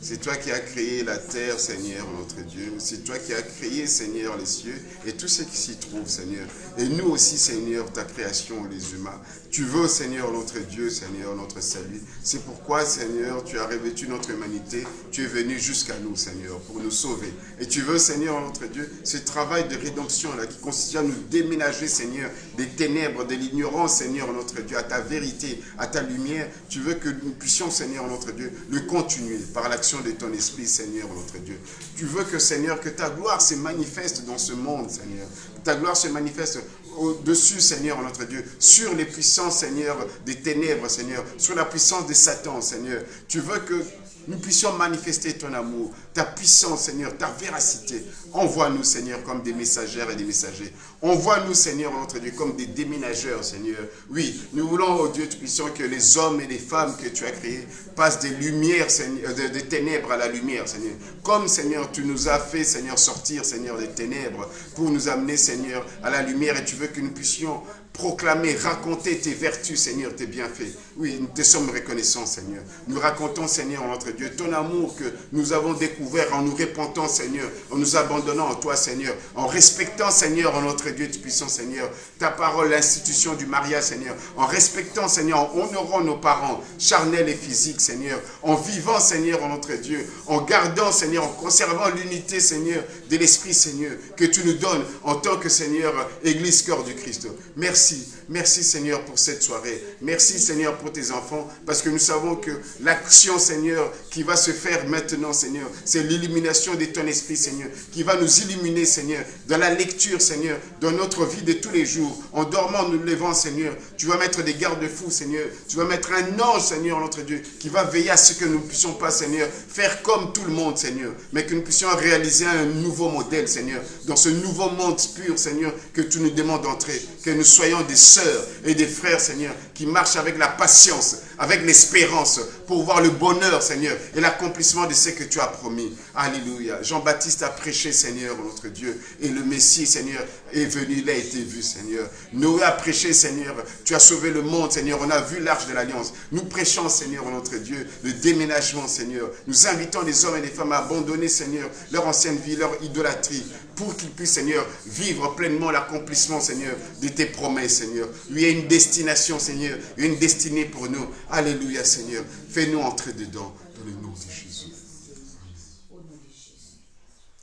S1: C'est toi qui as créé la terre, Seigneur notre Dieu. C'est toi qui as créé, Seigneur, les cieux et tout ce qui s'y trouve, Seigneur. Et nous aussi, Seigneur, ta création, les humains. Tu veux, Seigneur, notre Dieu, Seigneur, notre salut. C'est pourquoi, Seigneur, tu as revêtu notre humanité. Tu es venu jusqu'à nous, Seigneur, pour nous sauver. Et tu veux, Seigneur, notre Dieu, ce travail de rédemption-là qui consiste à nous déménager, Seigneur, des ténèbres, de l'ignorance, Seigneur, notre Dieu, à ta vérité, à ta lumière. Tu veux que nous puissions, Seigneur, notre Dieu, le continuer par l'action de ton esprit, Seigneur, notre Dieu. Tu veux que, Seigneur, que ta gloire se manifeste dans ce monde, Seigneur. Que ta gloire se manifeste au-dessus, Seigneur, notre Dieu, sur les puissances, Seigneur, des ténèbres, Seigneur, sur la puissance de Satan, Seigneur. Tu veux que nous puissions manifester ton amour, ta puissance, Seigneur, ta véracité. Envoie-nous, Seigneur, comme des messagères et des messagers. Envoie-nous, Seigneur, notre Dieu, comme des déménageurs, Seigneur. Oui, nous voulons, oh Dieu Tout-Puissant, que les hommes et les femmes que tu as créés passent des lumières, Seigneur, des ténèbres à la lumière, Seigneur. Comme, Seigneur, tu nous as fait, Seigneur, sortir, Seigneur, des ténèbres pour nous amener, Seigneur, à la lumière. Et tu veux que nous puissions proclamer, raconter tes vertus, Seigneur, tes bienfaits. Oui, nous te sommes reconnaissants, Seigneur. Nous racontons, Seigneur, notre Dieu, ton amour que nous avons découvert en nous repentant, Seigneur, en nous abandonnant en toi, Seigneur, en respectant, Seigneur, notre Dieu Tout-Puissant, Seigneur, ta parole, l'institution du mariage, Seigneur, en respectant, Seigneur, en honorant nos parents, charnels et physiques, Seigneur, en vivant, Seigneur, notre Dieu, en gardant, Seigneur, en conservant l'unité, Seigneur, de l'Esprit, Seigneur, que tu nous donnes en tant que, Seigneur, Église Cœur du Christ. Merci. Merci Seigneur pour cette soirée. Merci Seigneur pour tes enfants, parce que nous savons que l'action Seigneur qui va se faire maintenant Seigneur, c'est l'illumination de ton esprit Seigneur, qui va nous illuminer Seigneur, dans la lecture Seigneur, dans notre vie de tous les jours. En dormant, nous levant Seigneur, tu vas mettre des garde-fous Seigneur, tu vas mettre un ange Seigneur notre Dieu, qui va veiller à ce que nous ne puissions pas Seigneur, faire comme tout le monde Seigneur, mais que nous puissions réaliser un nouveau modèle Seigneur, dans ce nouveau monde pur Seigneur, que tu nous demandes d'entrer, que nous soyons des sœurs et des frères, Seigneur, qui marchent avec la patience, avec l'espérance, pour voir le bonheur, Seigneur, et l'accomplissement de ce que tu as promis. Alléluia. Jean-Baptiste a prêché, Seigneur, notre Dieu, et le Messie, Seigneur, est venu, il a été vu, Seigneur. Noé a prêché, Seigneur, tu as sauvé le monde, Seigneur, on a vu l'arche de l'Alliance. Nous prêchons, Seigneur, notre Dieu, le déménagement, Seigneur. Nous invitons les hommes et les femmes à abandonner, Seigneur, leur ancienne vie, leur idolâtrie, pour qu'ils puissent, Seigneur, vivre pleinement l'accomplissement, Seigneur, de tes promesses, Seigneur. Il y a une destination, Seigneur, une destinée pour nous. Alléluia, Seigneur. Fais-nous entrer dedans, dans le nom de Jésus.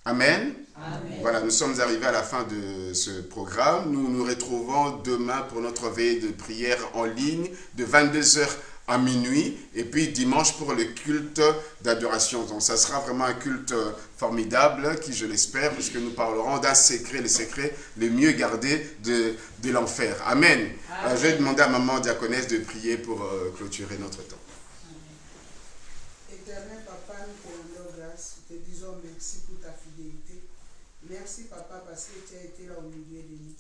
S1: Amen. Amen. Voilà, nous sommes arrivés à la fin de ce programme. Nous nous retrouvons demain pour notre veillée de prière en ligne de 22h à minuit, et puis dimanche pour le culte d'adoration. Donc ça sera vraiment un culte formidable qui, je l'espère, puisque nous parlerons d'un secret, le secret le mieux gardé de l'enfer. Amen. Amen. Je vais demander à maman diaconesse de prier pour clôturer notre temps.
S4: Éternel Papa, nous te rendons grâce, nous te disons merci pour ta fidélité. Merci Papa parce que tu as été là au milieu de nous.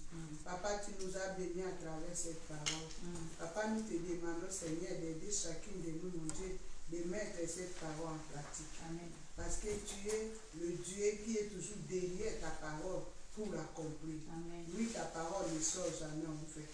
S4: Papa, tu nous as bénis à travers cette parole. Papa, nous te demandons, Seigneur, d'aider chacune de nous, mon Dieu, de mettre cette parole en pratique. Amen. Parce que tu es le Dieu qui est toujours derrière ta parole pour l'accomplir. Oui, ta parole ne sort jamais en fait.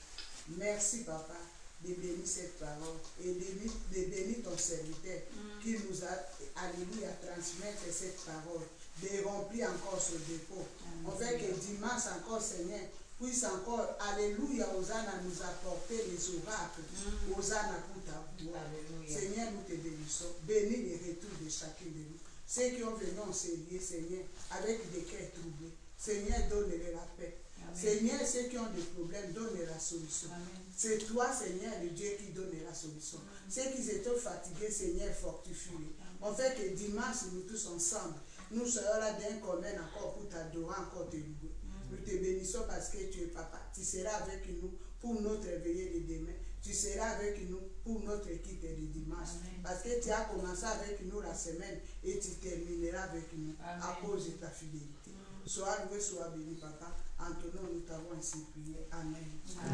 S4: Merci, Papa, de bénir cette parole et de bénir ton serviteur qui nous a, alléluia, transmettre cette parole, de remplir encore ce dépôt. On fait que dimanche encore, Seigneur, puisse encore, alléluia, Hosanna, nous apporter les oracles, Hosanna pour ta gloire. Seigneur, nous te bénissons. Bénis les retours de chacun de nous. Ceux qui ont venu en série, Seigneur, avec des cœurs troublés. Seigneur, donne-les la paix. Amen. Seigneur, ceux qui ont des problèmes, donne la solution. C'est toi, Seigneur, le Dieu qui donne la solution. Amen. Ceux qui étaient fatigués, Seigneur, fortifie-les. On fait que dimanche, nous tous ensemble, nous serons là d'un commun encore pour t'adorer, encore te louer. Nous te bénissons parce que tu es papa. Tu seras avec nous pour notre veillée de demain. Tu seras avec nous pour notre équipe de dimanche. Amen. Parce que tu as commencé avec nous la semaine et tu termineras avec nous. Amen. À cause de ta fidélité. Sois loué, sois béni, papa. En ton nom, nous t'avons ainsi prié. Amen.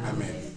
S1: Amen.